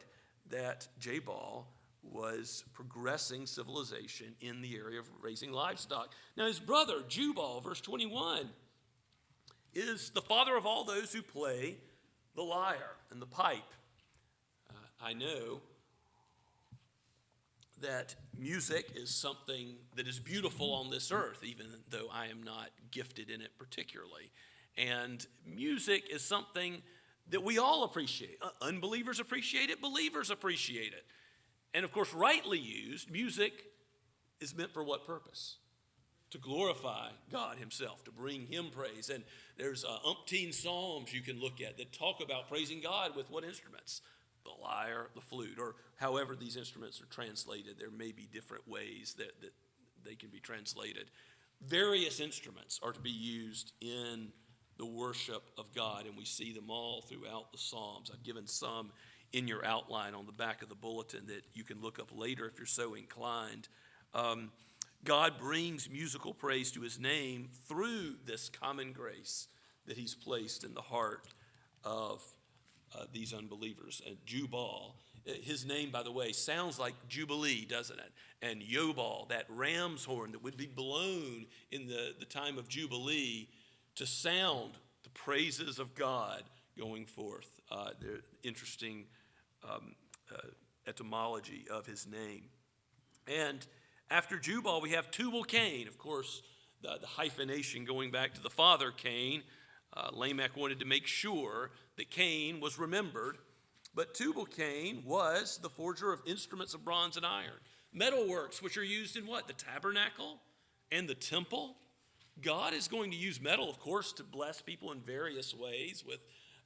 [SPEAKER 2] that Jabal was progressing civilization in the area of raising livestock. Now, his brother, Jubal, verse 21, is the father of all those who play the lyre and the pipe. I know that music is something that is beautiful on this earth, even though I am not gifted in it particularly. And music is something that we all appreciate. Unbelievers appreciate it, believers appreciate it. And of course, rightly used, music is meant for what purpose? To glorify God himself, to bring him praise. And there's umpteen psalms you can look at that talk about praising God with what instruments? The lyre, the flute, or however these instruments are translated. There may be different ways that they can be translated. Various instruments are to be used in the worship of God, and we see them all throughout the Psalms. I've given some in your outline on the back of the bulletin that you can look up later if you're so inclined. God brings musical praise to his name through this common grace that he's placed in the heart of these unbelievers. And Jubal, his name, by the way, sounds like Jubilee, doesn't it? And Yobal, that ram's horn that would be blown in the time of Jubilee to sound the praises of God going forth. The interesting etymology of his name. And after Jubal, we have Tubal-Cain. Of course, the hyphenation going back to the father Cain. Lamech wanted to make sure that Cain was remembered. But Tubal-Cain was the forger of instruments of bronze and iron. Metalworks, which are used in what? The tabernacle and the temple. God is going to use metal, of course, to bless people in various ways with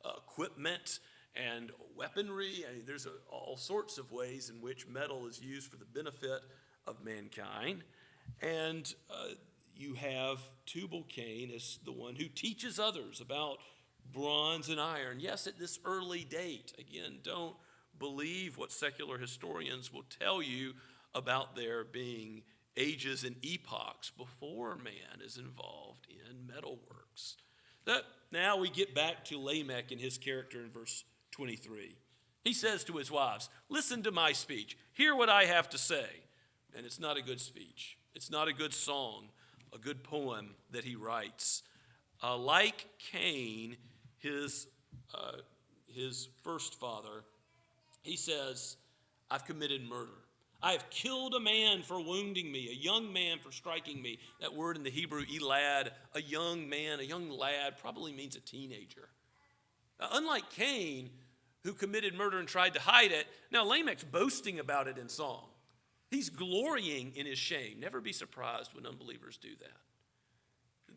[SPEAKER 2] equipment and weaponry. I mean, there's all sorts of ways in which metal is used for the benefit of mankind. And you have Tubal-Cain as the one who teaches others about bronze and iron. Yes, at this early date. Again, don't believe what secular historians will tell you about there being ages and epochs before man is involved in metalworks. Now we get back to Lamech and his character in verse 23. He says to his wives, "Listen to my speech. Hear what I have to say." And it's not a good speech. It's not a good song, a good poem that he writes. Like Cain, his first father, he says, "I've committed murder. I have killed a man for wounding me, a young man for striking me." That word in the Hebrew, elad, a young man, a young lad, probably means a teenager. Unlike Cain, who committed murder and tried to hide it, now Lamech's boasting about it in song. He's glorying in his shame. Never be surprised when unbelievers do that.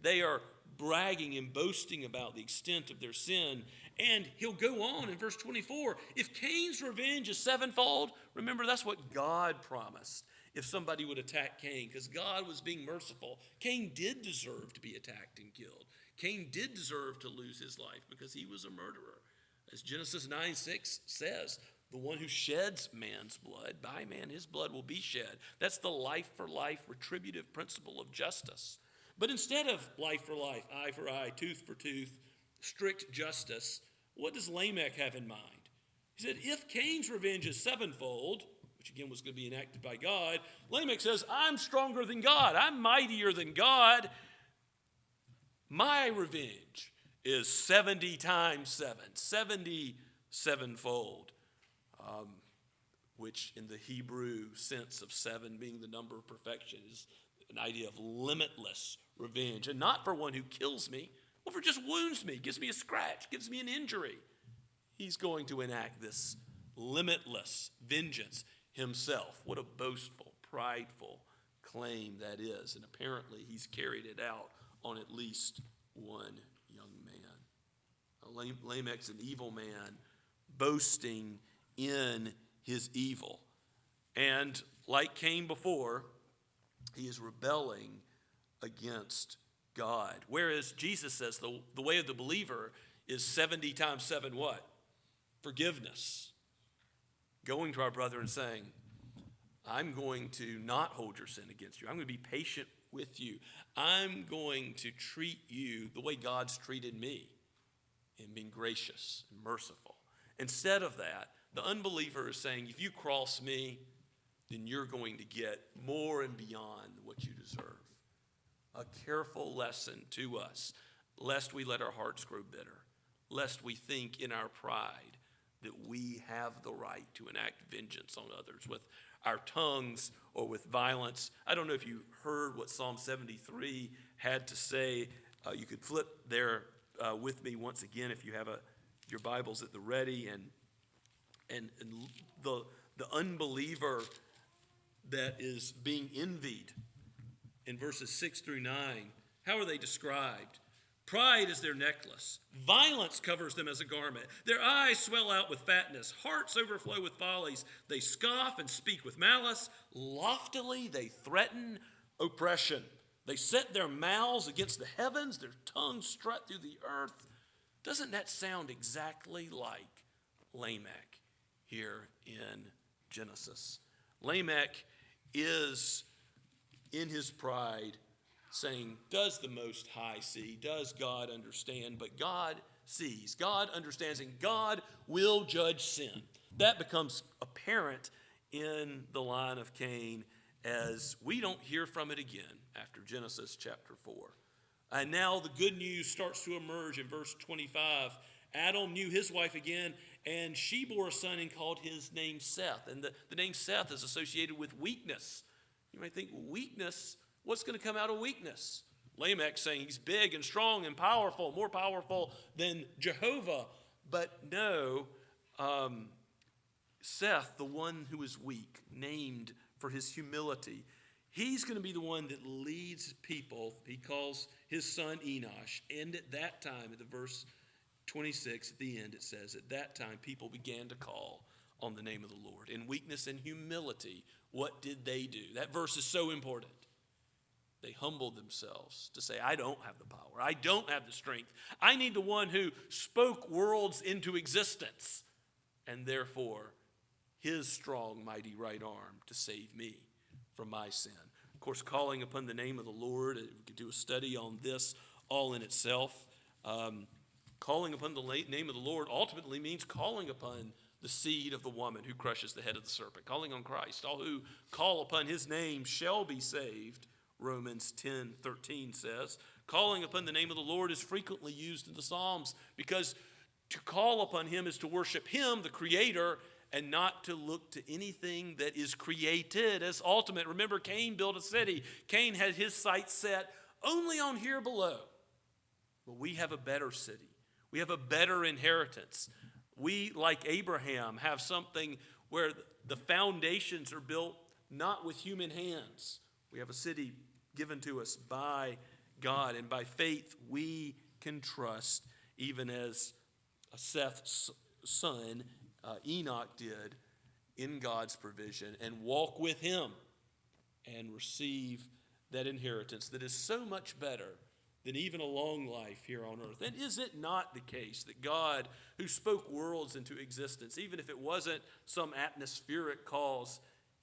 [SPEAKER 2] They are bragging and boasting about the extent of their sin. And he'll go on in verse 24. If Cain's revenge is sevenfold, remember that's what God promised if somebody would attack Cain, because God was being merciful. Cain did deserve to be attacked and killed. Cain did deserve to lose his life because he was a murderer. As Genesis 9:6 says, the one who sheds man's blood, by man his blood will be shed. That's the life for life retributive principle of justice. But instead of life for life, eye for eye, tooth for tooth, strict justice, what does Lamech have in mind? He said, if Cain's revenge is sevenfold, which again was going to be enacted by God, Lamech says, I'm stronger than God. I'm mightier than God. My revenge is 70 times 7, 77-fold, which in the Hebrew sense of 7 being the number of perfection is an idea of limitless revenge. And not for one who kills me, or for just wounds me, gives me a scratch, gives me an injury. He's going to enact this limitless vengeance himself. What a boastful, prideful claim that is. And apparently he's carried it out on at least one young man. Lamech's an evil man, boasting in his evil. And like Cain before, he is rebelling against God. Whereas Jesus says the way of the believer is 70 times 7 what? Forgiveness. Going to our brother and saying, I'm going to not hold your sin against you. I'm going to be patient with you. I'm going to treat you the way God's treated me in being gracious and merciful. Instead of that, the unbeliever is saying, if you cross me, then you're going to get more and beyond what you deserve. A careful lesson to us, lest we let our hearts grow bitter, lest we think in our pride that we have the right to enact vengeance on others with our tongues or with violence. I don't know if you heard what Psalm 73 had to say. You could flip there with me once again if you have your Bibles at the ready. And the unbeliever that is being envied in verses 6 through 9, how are they described? Pride is their necklace. Violence covers them as a garment. Their eyes swell out with fatness. Hearts overflow with follies. They scoff and speak with malice. Loftily they threaten oppression. They set their mouths against the heavens. Their tongues strut through the earth. Doesn't that sound exactly like Lamech here in Genesis? Lamech is in his pride, saying, does the Most High see? Does God understand? But God sees, God understands, and God will judge sin. That becomes apparent in the line of Cain as we don't hear from it again after Genesis chapter 4. And now the good news starts to emerge in verse 25. Adam knew his wife again, and she bore a son and called his name Seth. And the name Seth is associated with weakness. You might think, weakness? What's going to come out of weakness? Lamech saying he's big and strong and powerful, more powerful than Jehovah. But no, Seth, the one who is weak, named for his humility, he's going to be the one that leads people. He calls his son Enosh. And at that time, at the verse 26, at the end, it says, at that time people began to call on the name of the Lord. In weakness and humility, what did they do? That verse is so important. They humbled themselves to say, I don't have the power. I don't have the strength. I need the one who spoke worlds into existence. And therefore, his strong, mighty right arm to save me from my sin. Of course, calling upon the name of the Lord, we could do a study on this all in itself. Calling upon the name of the Lord ultimately means calling upon the seed of the woman who crushes the head of the serpent. Calling on Christ. All who call upon his name shall be saved, Romans 10:13 says. Calling upon the name of the Lord is frequently used in the Psalms because to call upon him is to worship him, the Creator, and not to look to anything that is created as ultimate. Remember, Cain built a city. Cain had his sights set only on here below. But we have a better city. We have a better inheritance. We, like Abraham, have something where the foundations are built not with human hands. We have a city given to us by God, and by faith we can trust, even as Seth's son Enoch did, in God's provision, and walk with him and receive that inheritance that is so much better than even a long life here on earth. And is it not the case that God, who spoke worlds into existence, even if it wasn't some atmospheric cause,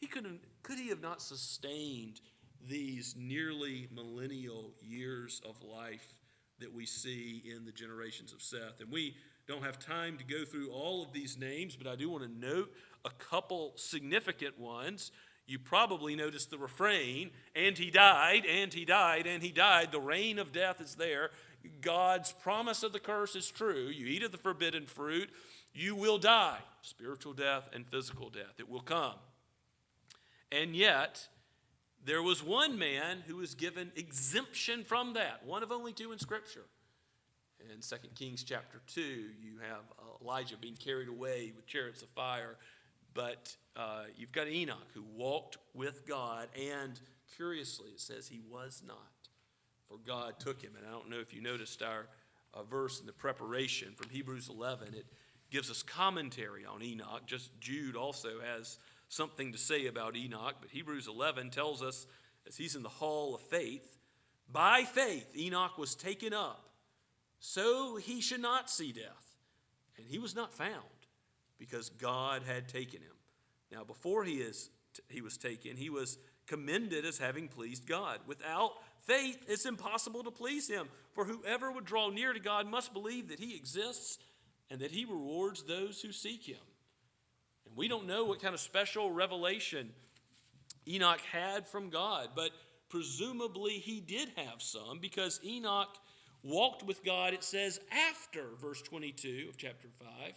[SPEAKER 2] could he have not sustained these nearly millennial years of life that we see in the generations of Seth? And we don't have time to go through all of these names, but I do want to note a couple significant ones. You probably noticed the refrain, and he died, and he died, and he died. The reign of death is there. God's promise of the curse is true. You eat of the forbidden fruit, you will die. Spiritual death and physical death. It will come. And yet, there was one man who was given exemption from that, one of only two in Scripture. In 2 Kings chapter 2, you have Elijah being carried away with chariots of fire. But you've got Enoch who walked with God, and curiously it says he was not, for God took him. And I don't know if you noticed our verse in the preparation from Hebrews 11. It gives us commentary on Enoch. Just Jude also has something to say about Enoch. But Hebrews 11 tells us, as he's in the hall of faith, by faith Enoch was taken up, so he should not see death. And he was not found, because God had taken him. Now, before he was taken, he was commended as having pleased God. Without faith, it's impossible to please him. For whoever would draw near to God must believe that he exists and that he rewards those who seek him. And we don't know what kind of special revelation Enoch had from God, but presumably he did have some, because Enoch walked with God, it says, after verse 22 of chapter 5.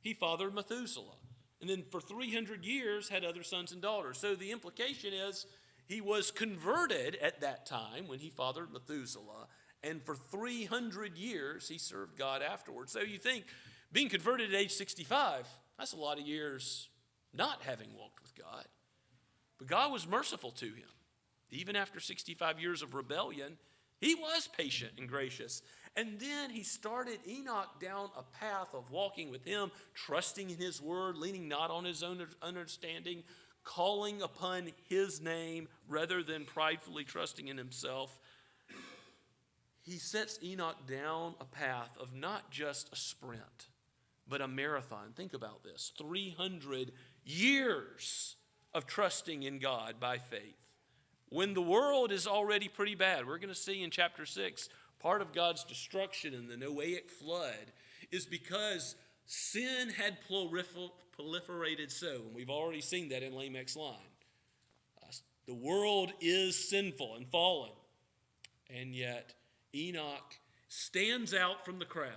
[SPEAKER 2] He fathered Methuselah, and then for 300 years had other sons and daughters. So the implication is he was converted at that time when he fathered Methuselah, and for 300 years he served God afterwards. So you think, being converted at age 65, that's a lot of years not having walked with God. But God was merciful to him. Even after 65 years of rebellion, he was patient and gracious. And then he started Enoch down a path of walking with him, trusting in his word, leaning not on his own understanding, calling upon his name rather than pridefully trusting in himself. He sets Enoch down a path of not just a sprint, but a marathon. Think about this. 300 years of trusting in God by faith. when the world is already pretty bad. We're going to see in chapter 6, part of God's destruction in the Noahic flood is because sin had proliferated so. And we've already seen that in Lamech's line. The world is sinful and fallen. And yet Enoch stands out from the crowd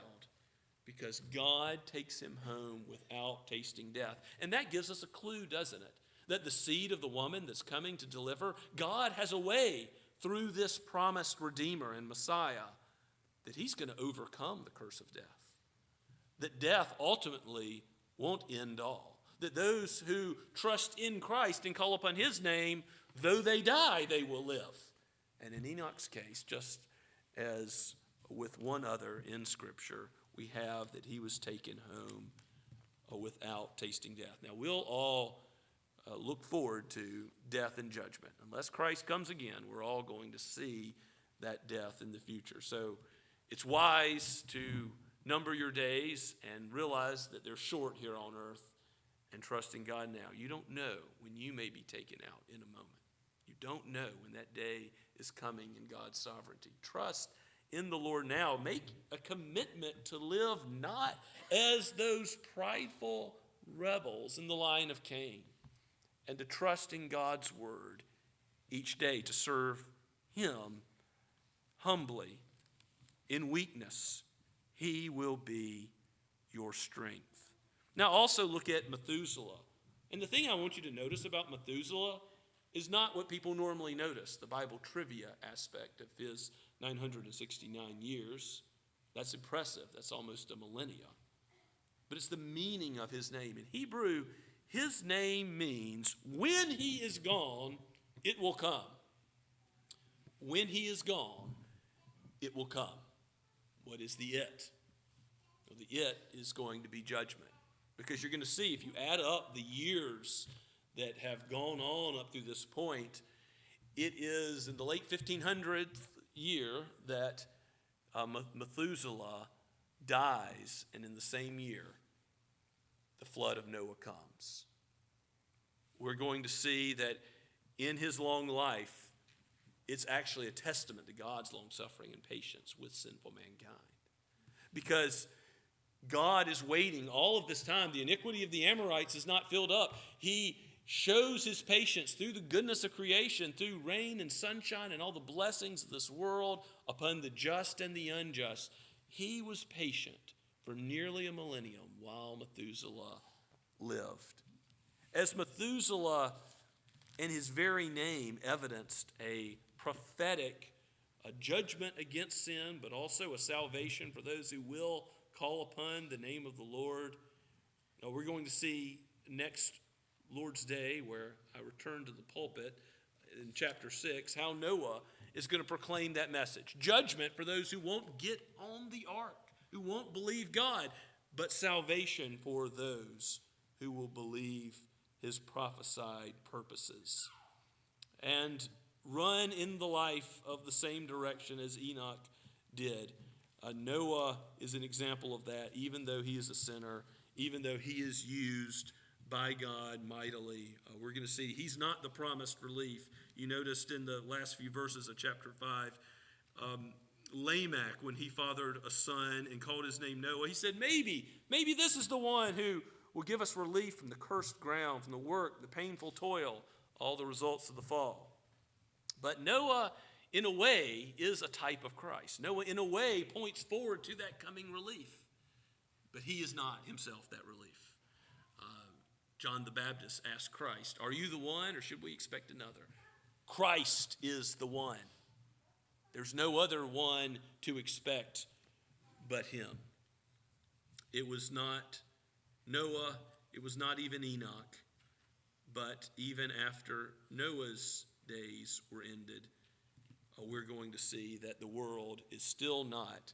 [SPEAKER 2] because God takes him home without tasting death. And that gives us a clue, doesn't it? That the seed of the woman that's coming to deliver, God has a way through this promised Redeemer and Messiah that he's going to overcome the curse of death. That death ultimately won't end all. That those who trust in Christ and call upon his name, though they die, they will live. And in Enoch's case, just as with one other in Scripture, we have that he was taken home without tasting death. Now, we'll all look forward to death and judgment. Unless Christ comes again, we're all going to see that death in the future. So it's wise to number your days and realize that they're short here on earth and trust in God now. You don't know when you may be taken out in a moment. You don't know when that day is coming in God's sovereignty. Trust in the Lord now. Make a commitment to live not as those prideful rebels in the line of Cain, and to trust in God's word each day, to serve him humbly in weakness. He will be your strength. Now also look at Methuselah. And the thing I want you to notice about Methuselah is not what people normally notice, the Bible trivia aspect of his 969 years. That's impressive. That's almost a millennia. But it's the meaning of his name. In Hebrew, his name means when he is gone, it will come. When he is gone, it will come. What is the it? Well, the it is going to be judgment. Because you're going to see, if you add up the years that have gone on up through this point, it is in the late 1500th year that Methuselah dies, and in the same year, the flood of Noah comes. We're going to see that in his long life, it's actually a testament to God's long suffering and patience with sinful mankind. Because God is waiting all of this time. The iniquity of the Amorites is not filled up. He shows his patience through the goodness of creation, through rain and sunshine and all the blessings of this world upon the just and the unjust. He was patient for nearly a millennium while Methuselah lived. As Methuselah in his very name evidenced a prophetic judgment against sin, but also a salvation for those who will call upon the name of the Lord. Now, we're going to see next Lord's Day, where I return to the pulpit in chapter 6, how Noah is going to proclaim that message. Judgment for those who won't get on the ark, who won't believe God, but salvation for those who will believe his prophesied purposes and run in the life of the same direction as Enoch did. Noah is an example of that, even though he is a sinner, even though he is used by God mightily. We're going to see he's not the promised relief. You noticed in the last few verses of chapter 5, Lamech, when he fathered a son and called his name Noah, he said, maybe this is the one who will give us relief from the cursed ground, from the work, the painful toil, all the results of the fall. But Noah, in a way, is a type of Christ. Noah, in a way, points forward to that coming relief. But he is not himself that relief. John the Baptist asked Christ, are you the one, or should we expect another? Christ is the one. There's no other one to expect but him. It was not Noah, it was not even Enoch, but even after Noah's days were ended, we're going to see that the world is still not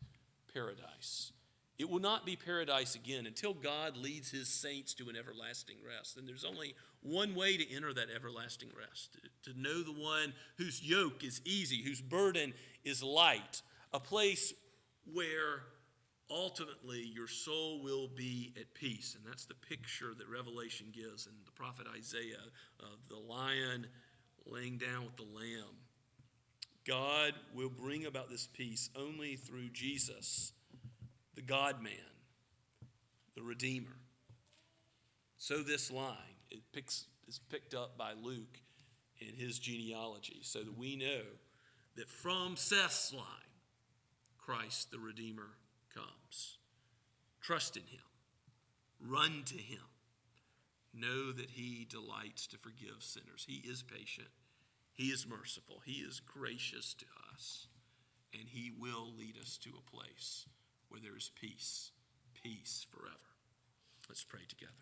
[SPEAKER 2] paradise. It will not be paradise again until God leads his saints to an everlasting rest. And there's only one way to enter that everlasting rest, to know the one whose yoke is easy, whose burden is light, a place where ultimately your soul will be at peace. And that's the picture that Revelation gives, and the prophet Isaiah of the lion laying down with the Lamb. God will bring about this peace only through Jesus, the God-man, the Redeemer. So this line is picked up by Luke in his genealogy, so that we know that from Seth's line, Christ the Redeemer comes. Trust in him. Run to him. Know that he delights to forgive sinners. He is patient. He is merciful. He is gracious to us. And he will lead us to a place where there is peace, peace forever. Let's pray together.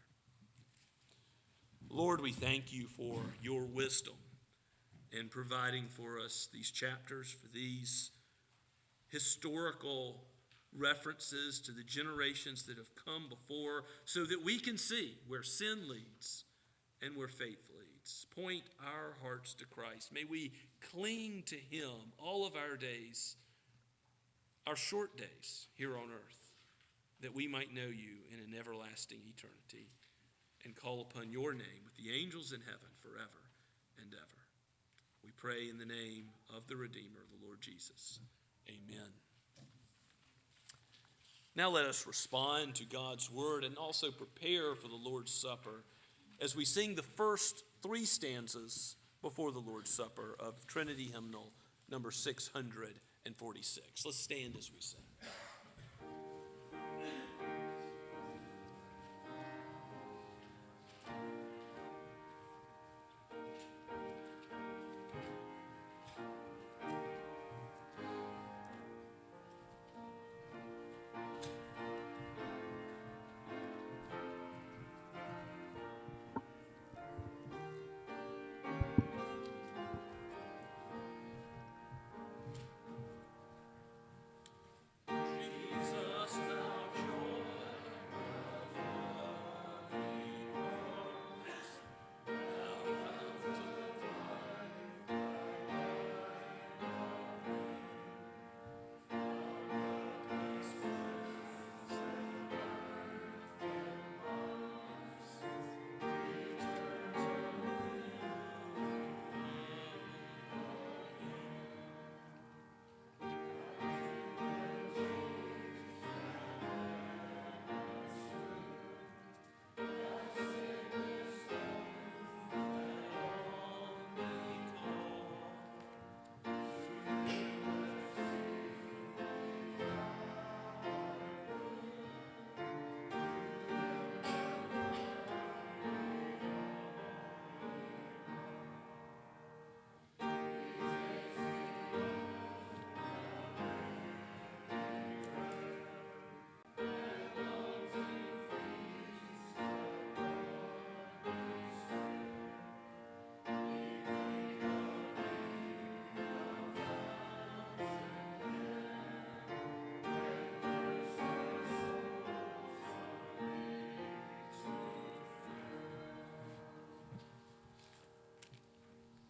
[SPEAKER 2] Lord, we thank you for your wisdom in providing for us these chapters, for these historical references to the generations that have come before, so that we can see where sin leads and where faith leads. Point our hearts to Christ. May we cling to him all of our days, our short days here on earth, that we might know you in an everlasting eternity and call upon your name with the angels in heaven forever and ever. We pray in the name of the Redeemer, the Lord Jesus. Amen. Now let us respond to God's word and also prepare for the Lord's Supper as we sing the first three stanzas before the Lord's Supper of Trinity Hymnal number 646. Let's stand as we sing.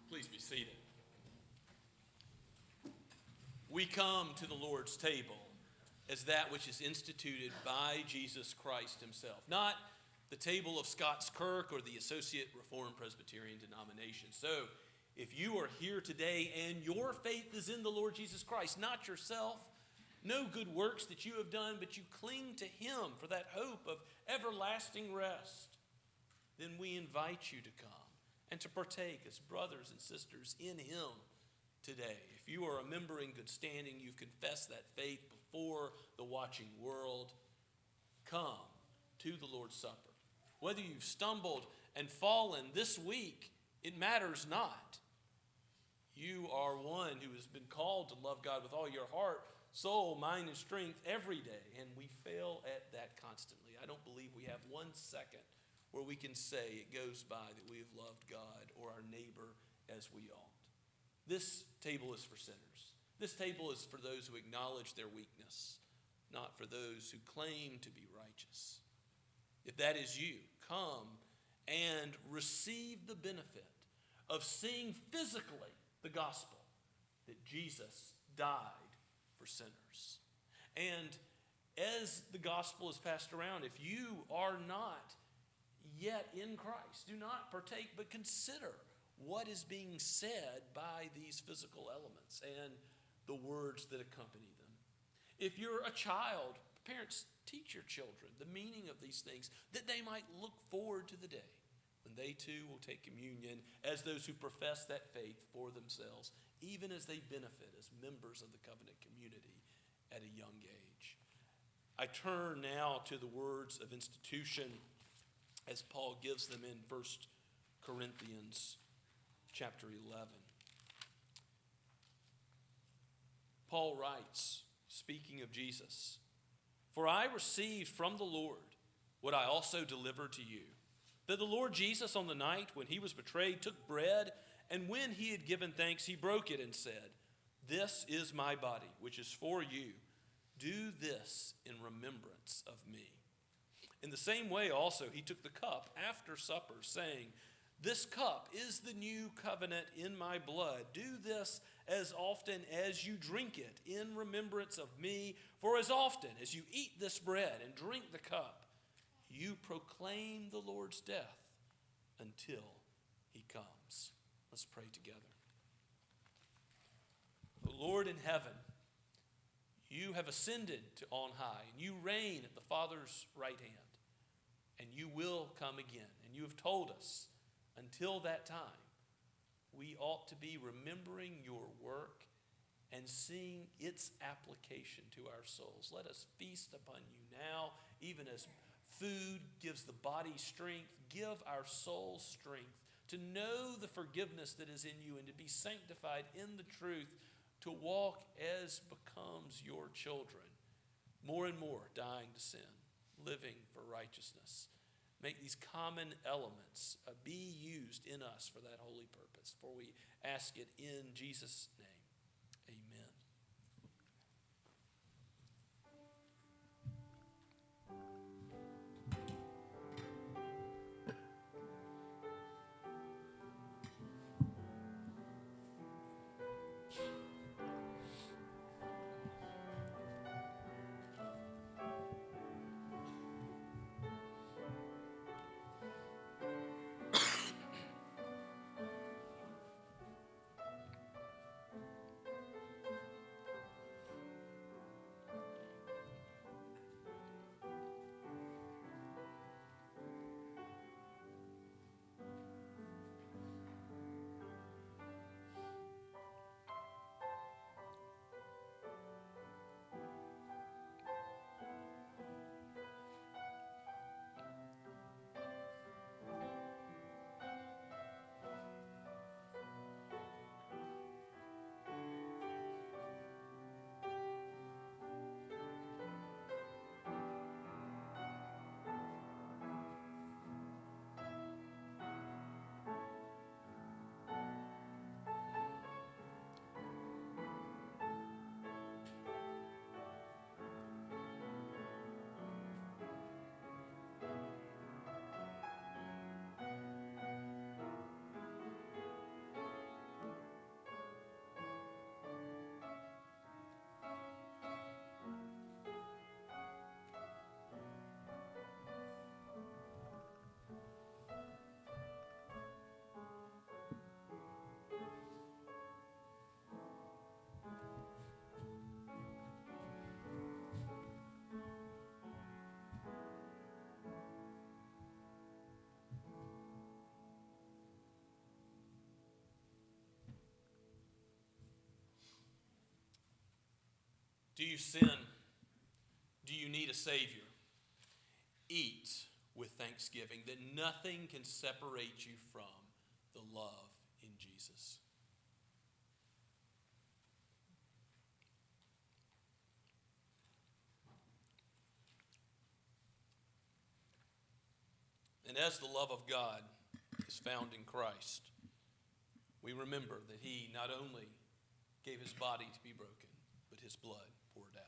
[SPEAKER 2] Please be seated. We come to the Lord's table as that which is instituted by Jesus Christ himself, not the table of Scots Kirk or the Associate Reformed Presbyterian denomination. So, if you are here today and your faith is in the Lord Jesus Christ, not yourself, no good works that you have done, but you cling to him for that hope of everlasting rest, then we invite you to come and to partake as brothers and sisters in him today. If you are a member in good standing, you've confessed that faith before the watching world, come to the Lord's Supper. Whether you've stumbled and fallen this week, it matters not. You are one who has been called to love God with all your heart, soul, mind, and strength every day, and we fail at that constantly. I don't believe we have 1 second where we can say it goes by that we have loved God or our neighbor as we ought. This table is for sinners. This table is for those who acknowledge their weakness, not for those who claim to be righteous. If that is you, come and receive the benefit of seeing physically the gospel that Jesus died for sinners. And as the gospel is passed around, if you are not yet in Christ, do not partake, but consider what is being said by these physical elements and the words that accompany them. If you're a child, parents, teach your children the meaning of these things, that they might look forward to the day when they too will take communion as those who profess that faith for themselves, even as they benefit as members of the covenant community at a young age. I turn now to the words of institution as Paul gives them in 1 Corinthians chapter 11. Paul writes, speaking of Jesus, "For I received from the Lord what I also delivered to you, that the Lord Jesus on the night when he was betrayed took bread, and when he had given thanks, he broke it and said, 'This is my body, which is for you. Do this in remembrance of me.' In the same way also he took the cup after supper, saying, 'This cup is the new covenant in my blood. Do this as often as you drink it in remembrance of me. For as often as you eat this bread and drink the cup, you proclaim the Lord's death until he comes.'" Let's pray together. O Lord in heaven, you have ascended to on high, and you reign at the Father's right hand, and you will come again. And you have told us, until that time, we ought to be remembering your work and seeing its application to our souls. Let us feast upon you now, even as food gives the body strength. Give our souls strength to know the forgiveness that is in you and to be sanctified in the truth, to walk as becomes your children, more and more dying to sin, living for righteousness. Make these common elements be used in us for that holy purpose. For we ask it in Jesus' name. Amen. Do you sin? Do you need a Savior? Eat with thanksgiving, that nothing can separate you from the love in Jesus. And as the love of God is found in Christ, we remember that he not only gave his body to be broken, but his blood poured out.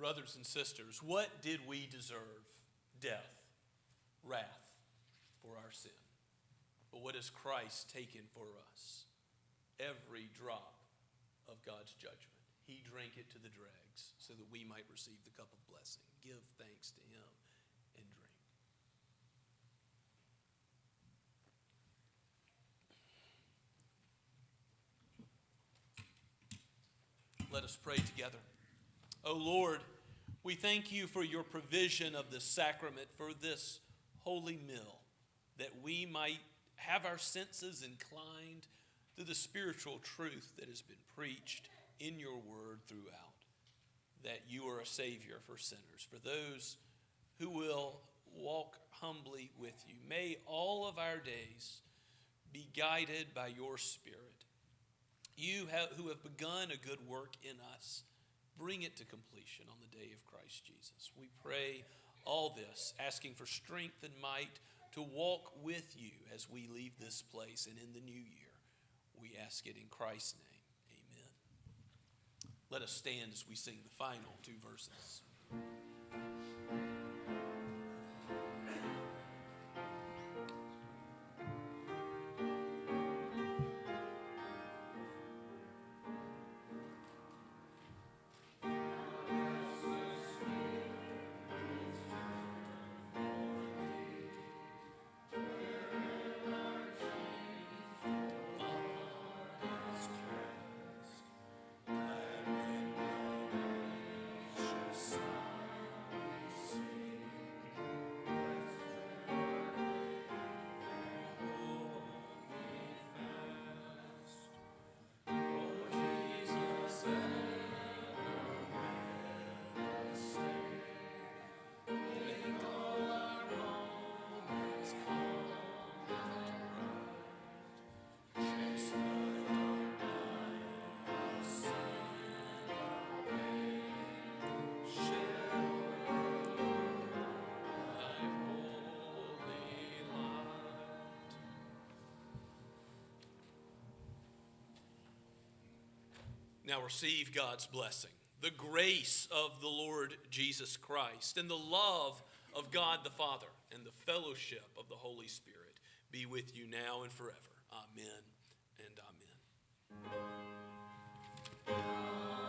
[SPEAKER 2] Brothers and sisters, what did we deserve? Death, wrath for our sin. But what has Christ taken for us? Every drop of God's judgment. He drank it to the dregs so that we might receive the cup of blessing. Give thanks to him and drink. Let us pray together. O Lord, we thank you for your provision of the sacrament for this holy meal, that we might have our senses inclined to the spiritual truth that has been preached in your word throughout, that you are a Savior for sinners, for those who will walk humbly with you. May all of our days be guided by your Spirit. You who have begun a good work in us, bring it to completion on the day of Christ Jesus. We pray all this, asking for strength and might to walk with you as we leave this place and in the new year. We ask it in Christ's name. Amen. Let us stand as we sing the final two verses. Now receive God's blessing, the grace of the Lord Jesus Christ, and the love of God the Father, and the fellowship of the Holy Spirit be with you now and forever. Amen and amen.